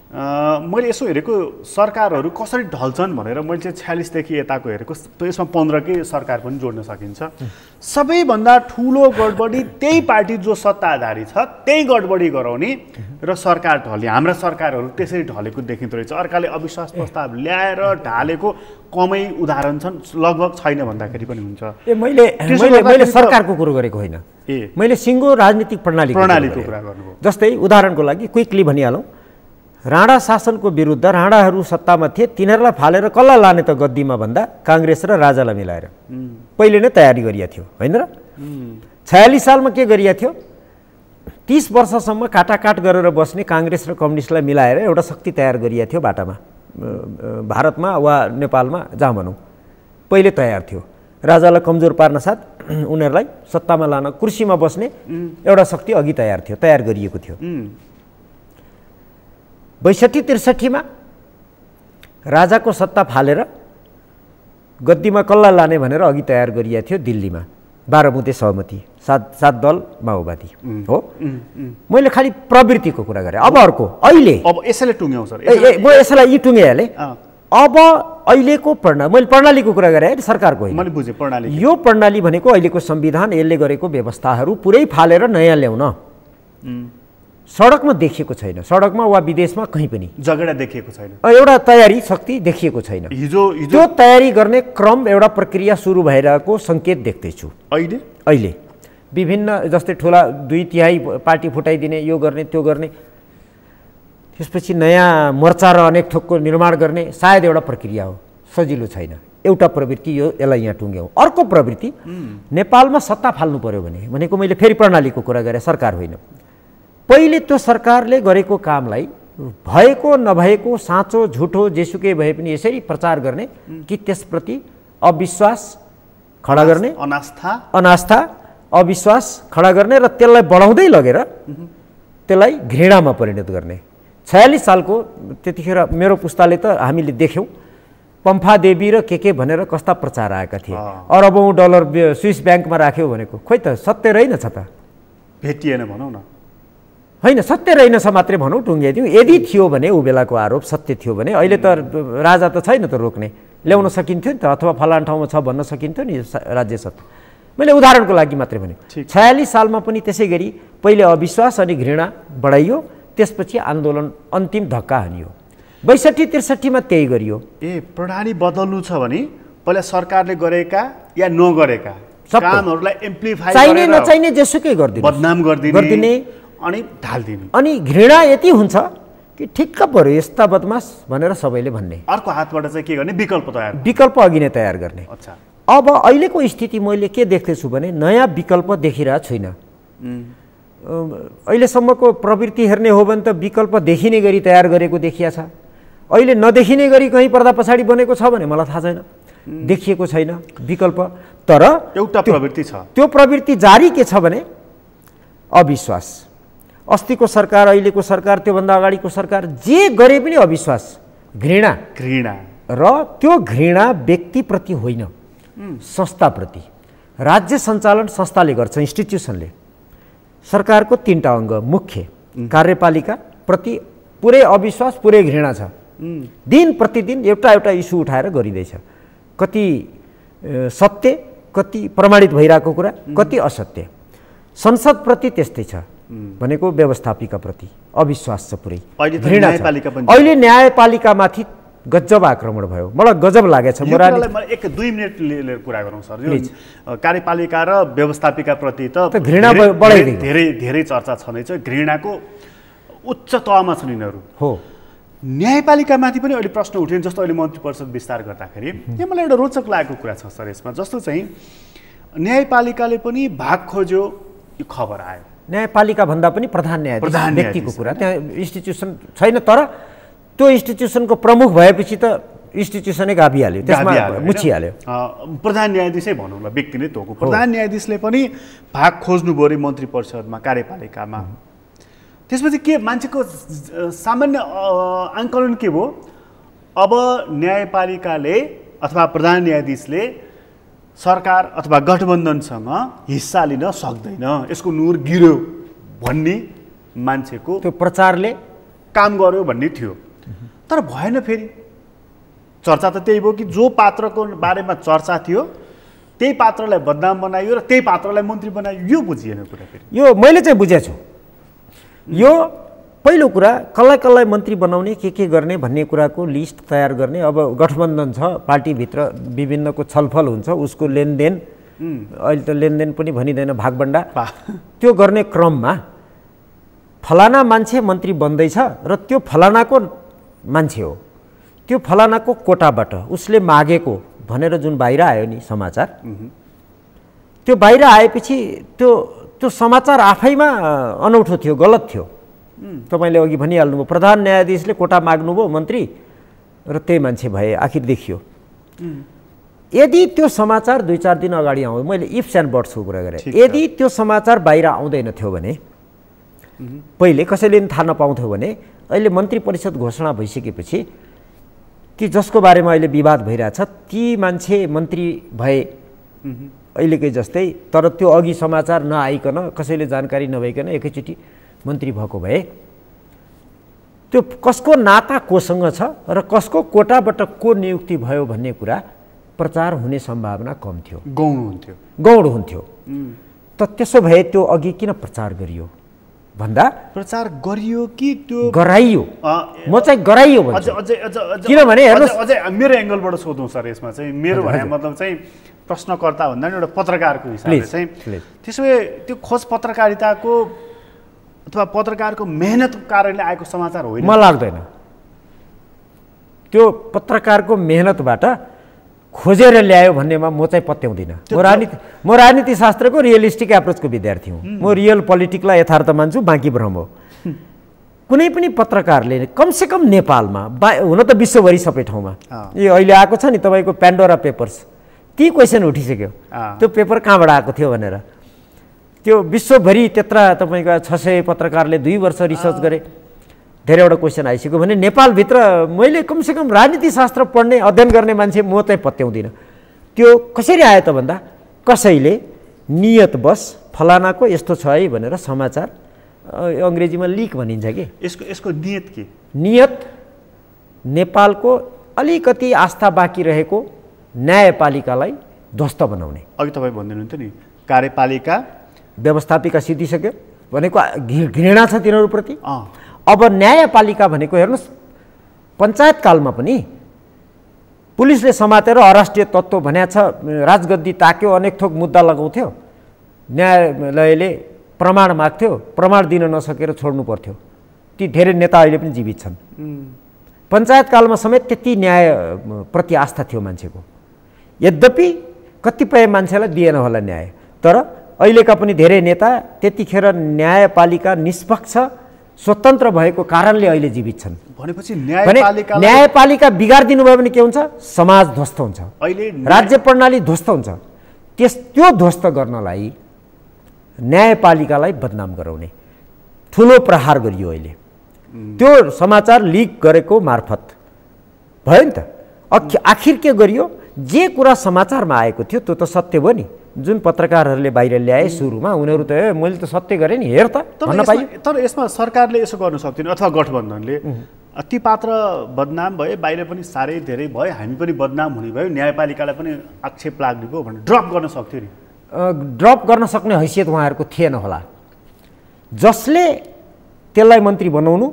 मैले यसो हेरेको सरकारहरू कसरी ढल्छन् भनेर मैले चाहिँ 46 देखि यताको हेरेको, यसमा 15 कै सरकार पनि जोड्न सकिन्छ। सबैभन्दा ठुलो गडबडी त्यही पार्टी जो सत्ताधारी छ त्यही गडबडी गराउने र सरकार ढल्ने। हाम्रा सरकारहरू त्यसरी ढलेको देखिँदो रहेछ। अर्काले अविश्वास प्रस्ताव ल्याएर ढालेको कमै उदाहरण छन्, लगभग छैन भन्दाखेरि पनि हुन्छ। मैले सरकारको कुरो गरेको होइन, मैले सिङ्गो राजनीतिक प्रणालीको कुरा गर्नुभयो। जस्तै उदाहरणको लागि क्विकली भनिहालौँ, राणा शासनको विरुद्ध राणाहरू सत्तामा थिए, तिनीहरूलाई फालेर कसलाई लाने त गद्दीमा भन्दा काङ्ग्रेस र राजालाई मिलाएर पहिले नै तयारी गरिएको थियो, होइन र? 46 सालमा के गरिएको थियो, 30 वर्षसम्म काटाकाट गरेर बस्ने काङ्ग्रेस र कम्युनिस्टलाई मिलाएर एउटा शक्ति तयार गरिएको थियो बाटामा, भारतमा वा नेपालमा जहाँ भनौँ पहिले तयार थियो। राजालाई कमजोर पार्न साथ उनीहरूलाई सत्तामा लान, कुर्सीमा बस्ने एउटा शक्ति अघि तयार गरिएको थियो। 62-63 मा राजाको सत्ता फालेर गद्दीमा कसलाई लाने भनेर अघि तयार गरिएको थियो दिल्लीमा, 12 बुँदे सहमति, 7 दल माओवादी हो। मैले खालि प्रवृत्तिको कुरा गरेँ। अब अर्को, अहिले अब यसैले टुङ्ग्यौँ सर, म यसलाई यी टुङ्गिहालेँ। अब अहिलेको मैले प्रणालीको कुरा गरेँ है, सरकारको होइन। मैले बुझेँ प्रणाली। यो प्रणाली भनेको अहिलेको संविधान, यसले गरेको व्यवस्थाहरू पुरै फालेर नयाँ ल्याउन। सडकमा देखिएको छैन, सडकमा वा विदेशमा कहीँ पनि झगडा देखिएको छैन, एउटा तयारी शक्ति देखिएको छैन। त्यो तयारी गर्ने क्रम, एउटा प्रक्रिया सुरु भइरहेको सङ्केत देख्दैछु अहिले। विभिन्न जस्तै ठुला 2/3 पार्टी फुटाइदिने, यो गर्ने त्यो गर्ने, त्यसपछि नयाँ मोर्चा र अनेक थोकको निर्माण गर्ने, सायद एउटा प्रक्रिया हो, सजिलो छैन। एउटा प्रवृत्ति यो, यसलाई यहाँ टुङ्ग्यौँ। अर्को प्रवृत्ति, नेपालमा सत्ता फाल्नु पर्यो भनेको मैले फेरि प्रणालीको कुरा गरेँ, सरकार होइन। पहिले त्यो सरकारले गरेको कामलाई भएको नभएको साँचो झुटो जेसुकै भए पनि यसरी प्रचार गर्ने कि त्यसप्रति अविश्वास खडा गर्ने, अनास्था अविश्वास खडा गर्ने र त्यसलाई बढाउँदै लगेर त्यसलाई घृणामा परिणत गर्ने। 46 सालको त्यतिखेर मेरो पुस्ताले त हामीले देख्यौँ पम्फा देवी र के भनेर कस्ता प्रचार आएका थिए। अरबौं डलर स्विस ब्याङ्कमा राख्यो भनेको खोइ त सत्य रहेनछ त, भेटिएन भनौँ न, होइन सत्य रहेनछ मात्रै भनौँ, टुङ्ग्याइदिउँ। यदि थियो भने ऊ बेलाको आरोप सत्य थियो भने अहिले त राजा त छैन त रोक्ने, ल्याउन सकिन्थ्यो नि त, अथवा फलान ठाउँमा छ भन्न सकिन्थ्यो नि राज्य सत्ता। मैले उदाहरणको लागि मात्रै भने 46 सालमा पनि त्यसै गरी पहिले अविश्वास अनि घृणा बढाइयो, त्यसपछि आन्दोलन अन्तिम धक्का हानियो। 62-63 मा त्यही गरियो। प्रणाली बदल्नु छ भने पहिला सरकारले गरेका या नगरेका कामहरूलाई एम्प्लिफाई चाहिने नचाहिने जेसुकै गरिदिनु, बदनाम गरिदिने अनि ढाल्दिनु। अनि घृणा यति हुन्छ कि ठिक्क पर्यो यस्ता बदमास भनेर सबैले भन्ने। अर्को हातबाट चाहिँ के गर्ने, विकल्प अघि नै तयार गर्ने। अच्छा, अब अहिलेको स्थिति मैले के देख्दैछु भने नयाँ विकल्प देखिरहेको छुइनँ। अहिलेसम्मको प्रवृत्ति हेर्ने हो भने त विकल्प देखिने गरी तयार गरेको देखिया छ। अहिले नदेखिने गरी कहीँ पर्दा पछाडि बनेको छ भने मलाई थाहा छैन, देखिएको छैन विकल्प। तर एउटा प्रवृत्ति छ, त्यो प्रवृत्ति जारी के छ भने अविश्वास। अस्तिको सरकार, अहिलेको सरकार, त्योभन्दा अगाडिको सरकार जे गरे पनि अविश्वास, घृणा र त्यो घृणा व्यक्तिप्रति होइन, संस्थाप्रति। राज्य सञ्चालन संस्थाले गर्छ, इन्स्टिट्युसनले। सरकारको 3टा अङ्ग मुख्य, कार्यपालिका प्रति पुरै अविश्वास, पुरै घृणा छ। दिन प्रतिदिन एउटा इस्यु उठाएर गरिँदैछ, कति सत्य, कति प्रमाणित भइरहेको कुरा, कति असत्य। संसदप्रति त्यस्तै छ, भनेको व्यवस्थापिकाप्रति अविश्वास छ, पुरै घृणा छ। अहिले न्यायपालिकामाथि गजब आक्रमण भयो, मलाई गजब लागेछ। मलाई 1-2 मिनट लिएर कुरा गरौँ सर। यो कार्यपालिका र व्यवस्थापिकाप्रति त घृणा बढाइदियो, धेरै चर्चा छँदैछ, घृणाको उच्च तहमा छन् यिनीहरू। हो, न्यायपालिकामाथि पनि अहिले प्रश्न उठ्यो, जस्तो अहिले मन्त्री परिषद विस्तार गर्दाखेरि यहाँ मलाई एउटा रोचक लागेको कुरा छ सर यसमा। जस्तो चाहिँ न्यायपालिकाले पनि भाग खोज्यो, यो खबर आयो। न्यायपालिका भन्दा पनि प्रधान न्यायाधीश व्यक्तिको कुरा, त्यहाँ इन्स्टिट्युसन छैन। तर त्यो इन्स्टिट्युसनको प्रमुख भएपछि त इन्स्टिट्युसनै गाभिहाल्यो, त्यसमा मुछिहाल्यो। प्रधान न्यायाधीशै भनौँ ल, व्यक्ति नै तोको। प्रधान न्यायाधीशले पनि भाग खोज्नुभयो अरे मन्त्री परिषदमा, कार्यपालिकामा। त्यसपछि के मान्छेको सामान्य आङ्कलन के भयो, अब न्यायपालिकाले अथवा प्रधान न्यायाधीशले सरकार अथवा गठबन्धनसँग हिस्सा लिन सक्दैन, यसको नुर गिर्यो भन्ने मान्छेको त्यो प्रचारले काम गर्यो भन्ने थियो। तर भएन, फेरि चर्चा त त्यही भयो कि जो पात्रको बारेमा चर्चा थियो त्यही पात्रलाई बदनाम बनाइयो र त्यही पात्रलाई मन्त्री बनाइयो। यो बुझिएन कुरा। फेरि यो मैले चाहिँ बुझेको छु। यो पहिलो कुरा, कसलाई कसलाई मन्त्री बनाउने, के गर्ने भन्ने कुराको लिस्ट तयार गर्ने। अब गठबन्धन छ, पार्टीभित्र विभिन्नको छलफल हुन्छ, उसको लेनदेन, अहिले त लेनदेन पनि भनिँदैन, भागबन्डा, त्यो गर्ने क्रममा फलाना मान्छे मन्त्री बन्दैछ र त्यो फलानाको मान्छे हो, त्यो फलानाको कोटाबाट उसले मागेको भनेर जुन बाहिर आयो नि समाचार, त्यो बाहिर आएपछि त्यो समाचार आफैमा अनौठो थियो, गलत थियो। तपाईँले अघि भनिहाल्नुभयो, प्रधान न्यायाधीशले कोटा माग्नुभयो मन्त्री र त्यही मान्छे भए, आखिर देखियो। यदि त्यो समाचार 2-4 दिन अगाडि आउँयो, मैले इफ्स एन्ड बट्सको कुरा गरेँ, यदि त्यो समाचार बाहिर आउँदैन थियो भने, पहिले कसैले पनि थाहा नपाउँथ्यो भने, अहिले मन्त्री परिषद घोषणा भइसकेपछि कि जसको बारेमा अहिले विवाद भइरहेछ, ती मान्छे मन्त्री भए अहिलेकै जस्तै, तर त्यो अघि समाचार नआइकन, कसैले जानकारी नभइकन एकैचोटि मन्त्री भएको भए, त्यो कसको नाता कोसँग छ र कसको कोटाबाट को नियुक्ति भयो भन्ने कुरा प्रचार हुने सम्भावना कम थियो, गौण हुन्थ्यो। त त्यसो भए त्यो अघि किन प्रचार गरियो भन्दा, प्रचार गरियो कि त्यो गराइयो? म चाहिँ गराइयो भन्छु। किनभने हेर्नुहोस्, अझै मेरो एङ्गलबाट सोधौँ सर, यसमा चाहिँ मेरो भने मतलब चाहिँ प्रश्नकर्ता भन्दा नि एउटा पत्रकारको हिसाबले चाहिँ, त्यसो भए त्यो खोज पत्रकारिताको अथवा पत्रकारको मेहनतको कारणले आएको समाचार होइन? मलाई लाग्दैन। त्यो पत्रकारको मेहनतबाट खोजेर ल्यायो भन्नेमा म चाहिँ पत्याउँदिनँ। म राजनीति शास्त्रको रियलिस्टिक एप्रोचको विद्यार्थी हुँ। म रियल पोलिटिकलाई यथार्थ मान्छु, बाँकी भ्रम हो। कुनै पनि पत्रकारले कमसेकम नेपालमा हुन त विश्वभरि सबै ठाउँमा यो अहिले आएको छ नि तपाईँको पेन्डोरा पेपर्स, ती क्वेसन उठिसक्यो त्यो पेपर कहाँबाट आएको थियो भनेर। त्यो विश्वभरि त्यत्रा तपाईँको 600 पत्रकारले 2 वर्ष रिसर्च गरे, धेरैवटा क्वेसन आइसक्यो भने नेपालभित्र मैले कमसेकम राजनीति शास्त्र पढ्ने अध्ययन गर्ने मान्छे म चाहिँ पत्याउँदिनँ। त्यो कसरी आयो त भन्दा कसैले नियतवश फलानाको यस्तो छ है भनेर समाचार, अङ्ग्रेजीमा लिक भनिन्छ कि, यसको नियत के? नियत नेपालको अलिकति आस्था बाँकी रहेको न्यायपालिकालाई ध्वस्त बनाउने। अघि तपाईँ भन्नुहुन्थ्यो नि कार्यपालिका व्यवस्थापिका सिद्धिसक्यो भनेको घृणा छ तिनीहरूप्रति। अब न्यायपालिका भनेको हेर्नुहोस्, पञ्चायतकालमा पनि पुलिसले समातेर अराष्ट्रिय तत्त्व भन्या छ, राजगद्दी ताक्यो, अनेक थोक मुद्दा लगाउँथ्यो, न्यायालयले प्रमाण माग्थ्यो, प्रमाण दिन नसकेर छोड्नु पर्थ्यो। ती धेरै नेता अहिले पनि जीवित छन्। पञ्चायतकालमा समेत त्यति न्यायप्रति आस्था थियो मान्छेको। यद्यपि कतिपय मान्छेलाई दिएन होला न्याय, तर अहिलेका पनि धेरै नेता त्यतिखेर न्यायपालिका निष्पक्ष स्वतन्त्र भएको कारणले अहिले जीवित छन्। भनेपछि न्यायपालिका बिगारिदिनु भयो भने के हुन्छ? समाज ध्वस्त हुन्छ, राज्य प्रणाली ध्वस्त हुन्छ। त्यो ध्वस्त गर्नलाई न्यायपालिकालाई बदनाम गराउने ठुलो प्रहार गरियो अहिले। त्यो समाचार लिक गरेको मार्फत भयो नि त। आखिर के गरियो? जे कुरा समाचारमा आएको थियो त्यो त सत्य भयो नि। जुन पत्रकारहरूले बाहिर ल्याए सुरुमा, उनीहरू त मैले त सत्य गरेँ नि, हेर त भन्न पाइयो। तर यसमा सरकारले यसो गर्न सक्दैन अथवा गठबन्धनले अति पात्र बदनाम भए, बाहिर पनि साह्रै धेरै भयो, हामी पनि बदनाम हुने भयो, न्यायपालिकालाई पनि आक्षेप लाग्ने भयो भनेर ड्रप गर्न सक्थ्यो नि। ड्रप गर्न सक्ने हैसियत उहाँहरूको थिएन होला। जसले त्यसलाई मन्त्री बनाउनु,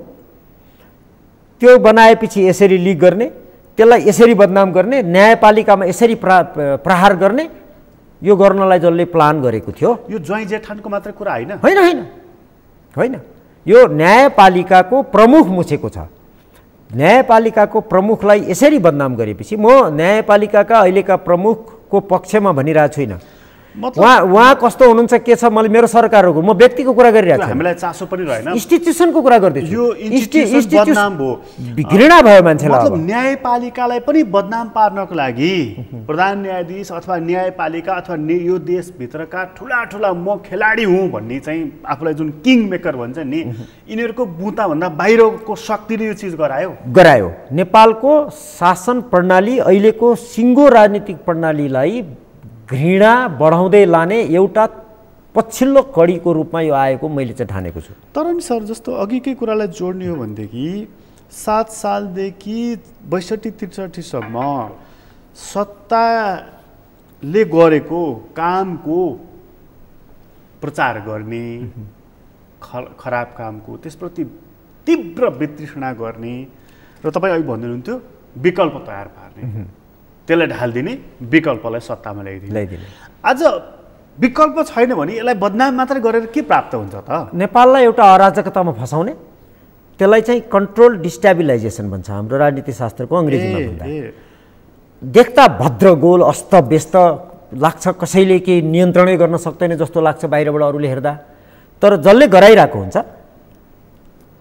त्यो बनाएपछि यसरी लिक गर्ने, त्यसलाई यसरी बदनाम गर्ने, न्यायपालिकामा यसरी प्रहार गर्ने, यो गर्नलाई जसले प्लान गरेको थियो। यो ज्वाइँ जेठानको मात्र कुरा होइन, होइन होइन होइन, यो न्यायपालिकाको प्रमुख मुछेको छ। न्यायपालिकाको प्रमुखलाई यसरी बदनाम गरेपछि म न्यायपालिकाका अहिलेका प्रमुखको पक्षमा भनिरहेको छुइनँ। उहाँ कस्तो हुनुहुन्छ के छ, मैले मेरो सरकारको म व्यक्तिको कुरा गरिरहेको छु। हामीलाई चासो पनि रहेन, इन्स्टिट्युसनको कुरा गर्दैछु। यो इन्स्टिट्युसन बदनाम भयो, घृणा भयो मान्छेलाई। मतलब न्यायपालिकालाई पनि बदनाम पार्नको लागि प्रधान न्यायाधीश अथवा न्यायपालिका अथवा यो देशभित्रका ठुला ठुला म खेलाडी हुँ भन्ने चाहिँ आफूलाई जुन किङ मेकर भन्छ नि, यिनीहरूको बुताभन्दा बाहिरको शक्तिले यो चिज गरायो। नेपालको शासन प्रणाली, अहिलेको सिङ्गो राजनीतिक प्रणालीलाई घृणा बढाउँदै लाने एउटा पछिल्लो कडीको रूपमा यो आएको मैले चाहिँ ठानेको छु। तर नि सर, जस्तो अघिकै कुरालाई जोड्ने हो भनेदेखि 7 सालदेखि 62-63सम्म सत्ताले गरेको कामको प्रचार गर्ने, खराब कामको त्यसप्रति तीव्र वितृष्णा गर्ने र तपाईँ अघि भन्नुहुन्थ्यो विकल्प तयार पार्ने, त्यसलाई ढालिदिने, विकल्पलाई सत्तामा ल्याइदिने। आज विकल्प छैन भने यसलाई बदनाम मात्रै गरेर के प्राप्त हुन्छ त? नेपाललाई एउटा अराजकतामा फसाउने, त्यसलाई चाहिँ कन्ट्रोल डिस्टेबिलाइजेसन भन्छ हाम्रो राजनीति शास्त्रको अङ्ग्रेजीमा भन्दा। देख्दा भद्रगोल अस्तव्यस्त लाग्छ, कसैले केही नियन्त्रणै गर्न सक्दैन जस्तो लाग्छ बाहिरबाट अरूले हेर्दा। तर जसले गराइरहेको हुन्छ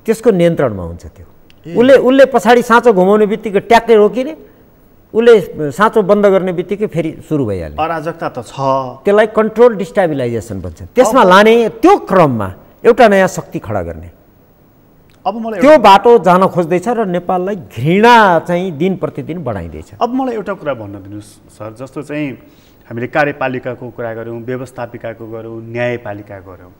त्यसको नियन्त्रणमा हुन्छ त्यो। उसले पछाडि साँचो घुमाउने बित्तिकै ट्याक्कै रोकिने, उसले साँचो बन्द गर्ने बित्तिकै फेरि सुरु भइहाल्यो। अराजकता त छ, त्यसलाई कन्ट्रोल डिस्टेबिलाइजेसन भन्छ। त्यसमा लाने, त्यो क्रममा एउटा नयाँ शक्ति खडा गर्ने, अब मलाई त्यो बाटो जान खोज्दैछ र नेपाललाई घृणा चाहिँ दिन प्रतिदिन बढाइँदैछ। अब मलाई एउटा कुरा भन्न दिनुहोस् सर, जस्तो चाहिँ हामीले कार्यपालिकाको कुरा गऱ्यौँ, व्यवस्थापिकाको गऱ्यौँ, न्यायपालिका गऱ्यौँ,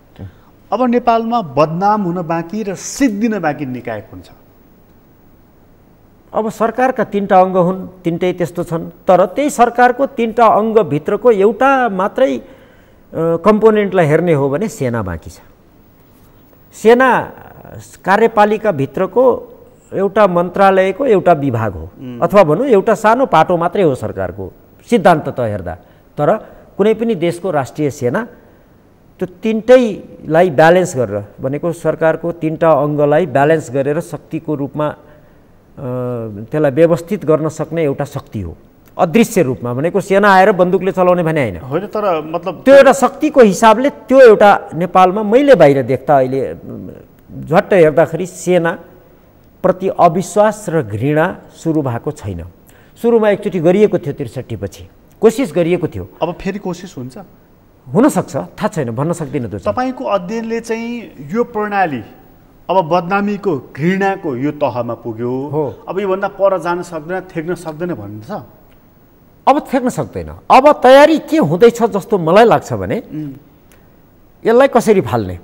अब नेपालमा बदनाम हुन बाँकी र सिद्धिन बाँकी निकाय कुन छ? अब सरकारका 3टा अङ्ग हुन्, 3टै त्यस्तो छन्। तर त्यही सरकारको 3टा अङ्गभित्रको एउटा मात्रै कम्पोनेन्टलाई हेर्ने हो भने सेना बाँकी छ। सेना कार्यपालिकाभित्रको एउटा मन्त्रालयको एउटा विभाग हो, अथवा भनौँ एउटा सानो पाटो मात्रै हो सरकारको सिद्धान्तत हेर्दा। तर कुनै पनि देशको राष्ट्रिय सेना त्यो 3टैलाई ब्यालेन्स गरेर, भनेको सरकारको 3टा अङ्गलाई ब्यालेन्स गरेर शक्तिको रूपमा त्यसलाई व्यवस्थित गर्न सक्ने एउटा शक्ति हो। अदृश्य रूपमा भनेको सेना आएर बन्दुकले चलाउने भने होइन होइन, तर मतलब त्यो एउटा शक्तिको हिसाबले त्यो एउटा नेपालमा मैले बाहिर देख्दा अहिले झट्ट हेर्दाखेरि सेना प्रति अविश्वास र घृणा सुरु भएको छैन। सुरुमा एकचोटि गरिएको थियो 63 पछि कोसिस गरिएको थियो। अब फेरि कोसिस हुन्छ? हुनसक्छ, थाहा छैन, भन्न सक्दिनँ। त्यो तपाईँको अध्ययनले चाहिँ यो प्रणाली अब बदनामीको घृणाको यो तहमा पुग्यो, अब योभन्दा पर जान सक्दैन, थेक्न सक्दैन भन्छ? अब थेक्न सक्दैन। अब तयारी के हुँदैछ जस्तो मलाई लाग्छ भने यसलाई कसरी फाल्ने।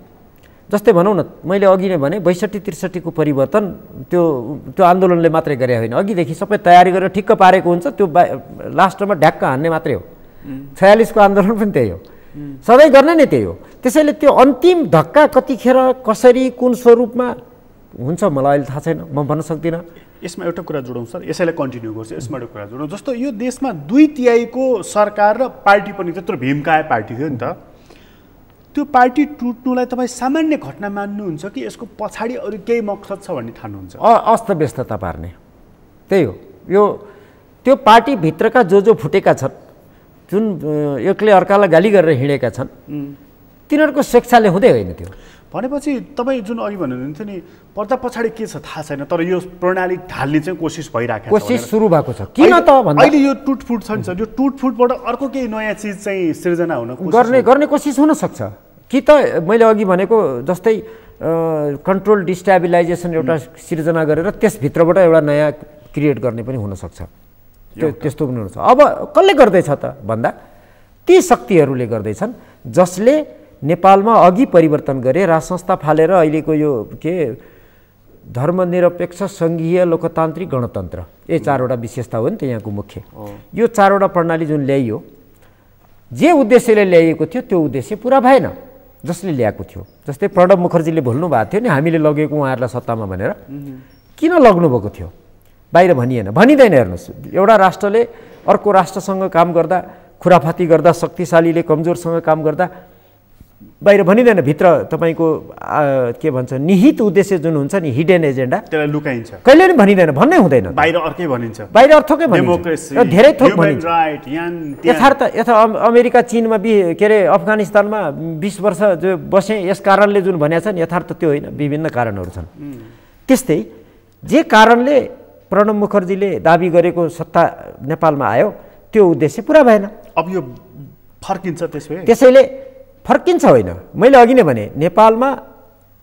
जस्तै भनौँ न, मैले अघि नै भने 62-63 को परिवर्तन त्यो आन्दोलनले मात्रै गरे होइन, अघिदेखि सबै तयारी गरेर ठिक्क पारेको हुन्छ, त्यो लास्टमा ढ्याक्क हान्ने मात्रै हो। 46 को आन्दोलन पनि त्यही हो, सधैँ गर्ने नै त्यही हो। त्यसैले त्यो अन्तिम धक्का कतिखेर कसरी कुन स्वरूपमा हुन्छ मलाई अहिले थाहा छैन, म भन्न सक्दिनँ। यसमा एउटा कुरा जोडौँ सर, यसैलाई कन्टिन्यू गर्छु। यसमा एउटा कुरा जोडौँ, जस्तो यो देशमा 2/3 को सरकार र पार्टी पनि त्यत्रो भीमकाय पार्टी थियो नि त, त्यो पार्टी टुट्नुलाई तपाईँ सामान्य घटना मान्नुहुन्छ कि यसको पछाडि अरू केही मकसद छ भन्ने ठान्नुहुन्छ? अस्तव्यस्तता पार्ने त्यही हो। यो त्यो पार्टीभित्रका जो फुटेका छन्, जुन एकले अर्कालाई गाली गरेर हिँडेका छन्, तिनीहरूको शिक्षाले हुँदै होइन। त्यो भनेपछि तपाईँ जुन अघि भन्नुहुन्थ्यो नि, पर्दा पछाडि के छ थाहा छैन, तर यो प्रणाली ढाल्ने चाहिँ कोसिस भइरहेको छ, कोसिस सुरु भएको छ। किन त भन्दा अहिले यो टुटफुट छ नि सर, यो टुटफुटबाट अर्को केही नयाँ चिज चाहिँ सिर्जना हुन गर्ने कोसिस हुनसक्छ कि त मैले अघि भनेको जस्तै कन्ट्रोल डिस्टेबिलाइजेसन एउटा सिर्जना गरेर त्यसभित्रबाट एउटा नयाँ क्रिएट गर्ने पनि हुनसक्छ। त्यस्तो पनि हुनसक्छ। अब कसले गर्दैछ त भन्दा ती शक्तिहरूले गर्दैछन् जसले नेपालमा अघि परिवर्तन गरे, राज संस्था फालेर अहिलेको यो के धर्मनिरपेक्ष सङ्घीय लोकतान्त्रिक गणतन्त्र, यो 4वटा विशेषता हो नि त यहाँको मुख्य। यो 4वटा प्रणाली जुन ल्याइयो, जे उद्देश्यले ल्याइएको थियो त्यो उद्देश्य पुरा भएन जसले ल्याएको थियो। जस्तै प्रणब मुखर्जीले भुल्नु भएको थियो नि, हामीले लगेको उहाँहरूलाई सत्तामा भनेर। किन लग्नुभएको थियो बाहिर भनिएन, भनिँदैन। हेर्नुहोस्, एउटा राष्ट्रले अर्को राष्ट्रसँग काम गर्दा, खुराफाती गर्दा, शक्तिशालीले कमजोरसँग काम गर्दा बाहिर भनिँदैन। भित्र तपाईँको के भन्छ निहित उद्देश्य जुन हुन्छ नि, हिडन एजेन्डा, त्यसलाई लुकाइन्छ, कहिले पनि भनिँदैन, भन्नै हुँदैन। बाहिर अर्कै भनिन्छ, बाहिर अर्थकै भनिन्छ, धेरै थोक भनिन्छ। यथार्थ अमेरिका चीनमा के अरे अफगानिस्तानमा 20 वर्ष जो बसे यस कारणले जुन भनेको छ नि, यथार्थ त्यो होइन, विभिन्न कारणहरू छन्। त्यस्तै जे कारणले प्रणब मुखर्जीले दाबी गरेको सत्ता नेपालमा आयो त्यो उद्देश्य पुरा भएन। अब यो फर्किन्छ त्यसैले फर्किन्छ होइन, मैले अघि नै भने नेपालमा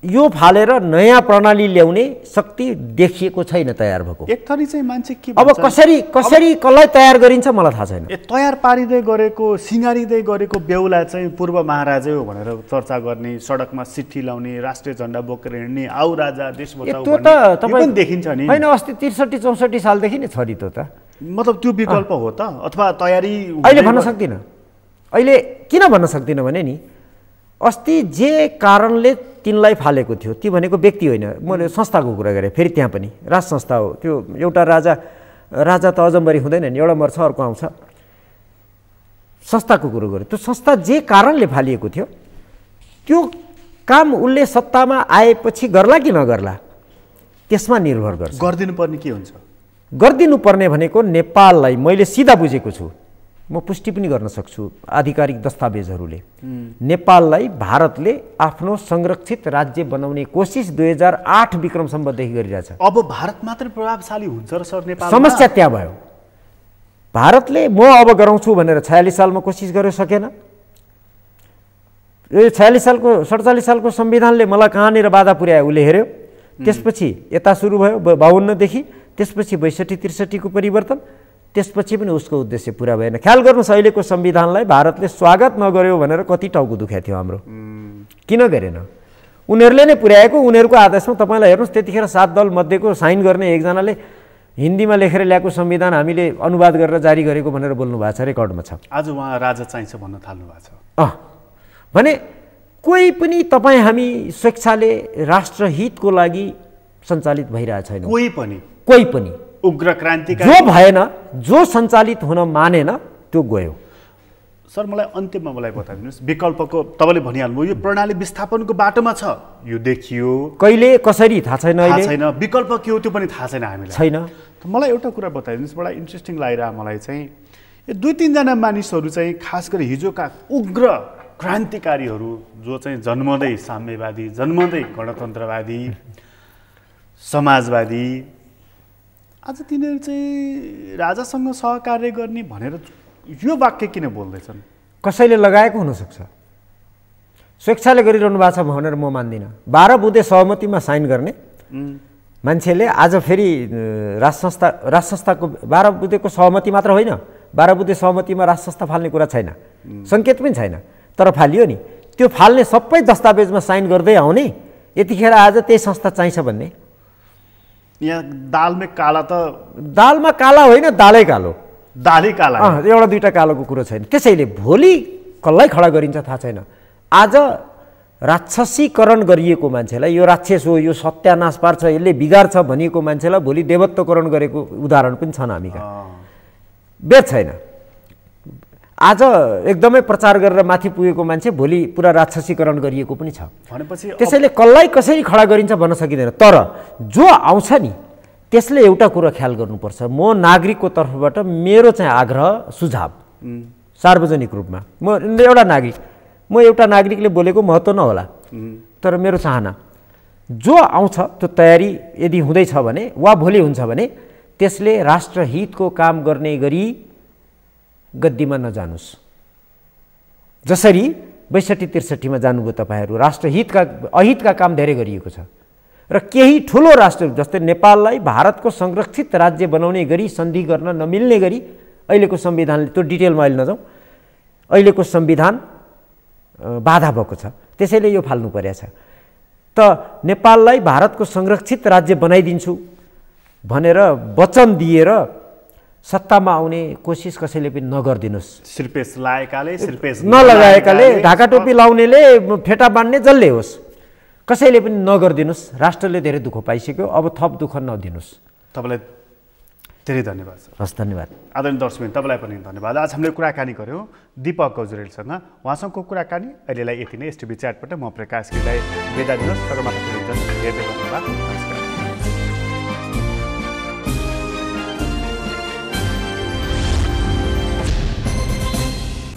यो फालेर नयाँ प्रणाली ल्याउने शक्ति देखिएको छैन तयार भएको। एक थरी चाहिँ मान्छे के अब कसरी कसलाई तयार गरिन्छ मलाई थाहा छैन। तयार पारिँदै गरेको, सिँगारिँदै गरेको बेहुला चाहिँ पूर्व महाराजै हो भनेर चर्चा गर्ने, सडकमा सिट्ठी लाउने, राष्ट्रिय झन्डा बोकेर हिँड्ने, आउ राजा देश बचाऊ भन्ने पनि देखिन्छ नि। होइन, अस्ति 63-64 सालदेखि नै छ नि त। मतलब त्यो विकल्प हो त, अथवा तयारी अहिले भन्न सक्दिनँ। अहिले किन भन्न सक्दिनँ भने नि, अस्ति जे कारणले तिनलाई फालेको थियो, ती भनेको व्यक्ति होइन, मैले संस्थाको कुरा गरेँ। फेरि त्यहाँ पनि राज संस्था हो। त्यो एउटा राजा त अजम्बरी हुँदैन नि, एउटा मर्छ अर्को आउँछ। संस्थाको कुरो गरेँ। त्यो संस्था जे कारणले फालिएको थियो त्यो काम उसले सत्तामा आएपछि गर्ला कि नगर्ला त्यसमा निर्भर गर्छ। गरिदिनुपर्ने के हुन्छ? गरिदिनुपर्ने भनेको नेपाललाई, मैले सिधा बुझेको छु, म पुष्टि पनि गर्न सक्छु आधिकारिक दस्तावेजहरूले, नेपाललाई भारतले आफ्नो संरक्षित राज्य बनाउने कोसिस 2008 विक्रम सम्बन्धदेखि गरिरहेछ। अब भारत मात्रै प्रभावशाली हुन्छ र सर नेपालमा? समस्या त्यहाँ भयो। भारतले म अब गराउँछु भनेर 46 सालमा कोसिस गर्न सकेन। यो 46 सालको 47 सालको संविधानले मलाई कहाँनिर बाधा पुर्यायो उसले हेऱ्यो। त्यसपछि यता सुरु भयो 52 देखि, त्यसपछि 62-63 को परिवर्तन, त्यसपछि पनि उसको उद्देश्य पुरा भएन। ख्याल गर्नुहोस्, अहिलेको संविधानलाई भारतले स्वागत नगर्यो भनेर कति टाउको दुखाएको थियो हाम्रो। किन गरेन? उनीहरूले नै पुर्याएको, उनीहरूको आदेशमा। तपाईँलाई हेर्नुहोस्, त्यतिखेर 7 दल मध्येको साइन गर्ने एकजनाले हिन्दीमा लेखेर ल्याएको संविधान हामीले अनुवाद गरेर जारी गरेको भनेर बोल्नु भएको छ, रेकर्डमा छ। आज उहाँ राजा चाहिन्छ भन्न थाल्नु भएको छ। भने कोही पनि तपाईँ हामी स्वेच्छाले राष्ट्रहितको लागि सञ्चालित भइरहेको छैन। कोही पनि उग्र क्रान्तिकारी जो भएन, जो सञ्चालित हुन मानेन त्यो गयो। सर, मलाई अन्त्यमा बताइदिनुहोस्, विकल्पको तपाईँले भनिहाल्नुभयो, यो प्रणाली विस्थापनको बाटोमा छ, यो देखियो। कहिले कसरी थाहा छैन, थाहा छैन। विकल्प के हो त्यो पनि थाहा छैन हामीलाई। छैन। मलाई एउटा कुरा बताइदिनुहोस्, बडा इन्ट्रेस्टिङ लागिरह मलाई चाहिँ यो 2-3 जना मानिसहरू चाहिँ खास गरी हिजोका उग्र क्रान्तिकारीहरू जो चाहिँ जन्मदै साम्यवादी, जन्मदै गणतन्त्रवादी, समाजवादी, आज तिनीहरू चाहिँ राजासँग सहकार्य गर्ने भनेर यो वाक्य किन बोल्दैछन्? कसैले लगाएको हुनसक्छ, स्वेच्छाले गरिरहनु भएको छ भनेर म मान्दिनँ। 12 बुँदे सहमतिमा साइन गर्ने मान्छेले आज फेरि राज संस्थाको 12 बुँदेको सहमति मात्र होइन, 12 बुँदे सहमतिमा राज संस्था फाल्ने कुरा छैन, सङ्केत पनि छैन, तर फालियो नि। त्यो फाल्ने सबै दस्तावेजमा साइन गर्दै आउने, यतिखेर आज त्यही संस्था चाहिन्छ भन्ने। यहाँ दालमा काला त दालमा काला होइन, दालै कालो, दालै काला, एउटा दुईवटा कालोको कुरो छैन। त्यसैले भोलि कसलाई खडा गरिन्छ थाहा छैन। आज राक्षसीकरण गरिएको मान्छेलाई यो राक्षस हो, यो सत्यानाश पार्छ, यसले बिगार्छ भनिएको मान्छेलाई भोलि देवत्वकरण गरेको उदाहरण पनि छन् हामी कहाँ। बेद छैन। आज एकदमै प्रचार गरेर माथि पुगेको मान्छे भोलि पुरा राक्षसीकरण गरिएको पनि छ भनेपछि त्यसैले कसलाई कसरी खडा गरिन्छ भन्न सकिँदैन। तर जो आउँछ नि त्यसले एउटा कुरा ख्याल गर्नुपर्छ। म नागरिकको तर्फबाट मेरो चाहिँ आग्रह सुझाव सार्वजनिक रूपमा, म एउटा नागरिकले बोलेको महत्त्व नहोला, तर मेरो चाहना जो आउँछ त्यो तयारी यदि हुँदैछ भने वा भोलि हुन्छ भने त्यसले राष्ट्रहितको काम गर्ने गरी गद्दीमा नजानुस्। जसरी 62-63 मा जानुभयो तपाईँहरू, अहितका काम धेरै गरिएको छ र केही ठुलो राष्ट्र जस्तै नेपाललाई भारतको संरक्षित राज्य बनाउने गरी सन्धि गर्न नमिल्ने गरी अहिलेको संविधानले, त्यो डिटेलमा अहिले नजाउँ, अहिलेको संविधान बाधा भएको छ। त्यसैले यो फाल्नु परेछ। त नेपाललाई भारतको संरक्षित राज्य बनाइदिन्छु भनेर वचन दिएर सत्तामा आउने कोसिस कसैले पनि नगरिदिनुहोस्। सिरपेस लगाएकाले, सिरपेस नलगाएकाले, ढाका टोपी लाउनेले, फेटा बाँड्ने जसले होस्, कसैले पनि नगरिदिनुहोस्। राष्ट्रले धेरै दुःख पाइसक्यो, अब थप दुःख नदिनुहोस्। तपाईँलाई धेरै धन्यवाद छ। हस्, धन्यवाद। आदरणीय दर्शकबिन, तपाईँलाई पनि धन्यवाद। आज हामीले कुराकानी गऱ्यौँ दीपक गजुरेलसँग। उहाँसँगको कुराकानी अहिलेलाई यति नै। एसटिभी च्याटबाट म प्रकाश गिरीलाई बिदा दिनुहोस्। सगरमाथा टेलिभिजन हेर्दै गर्नुहोला। नमस्कार।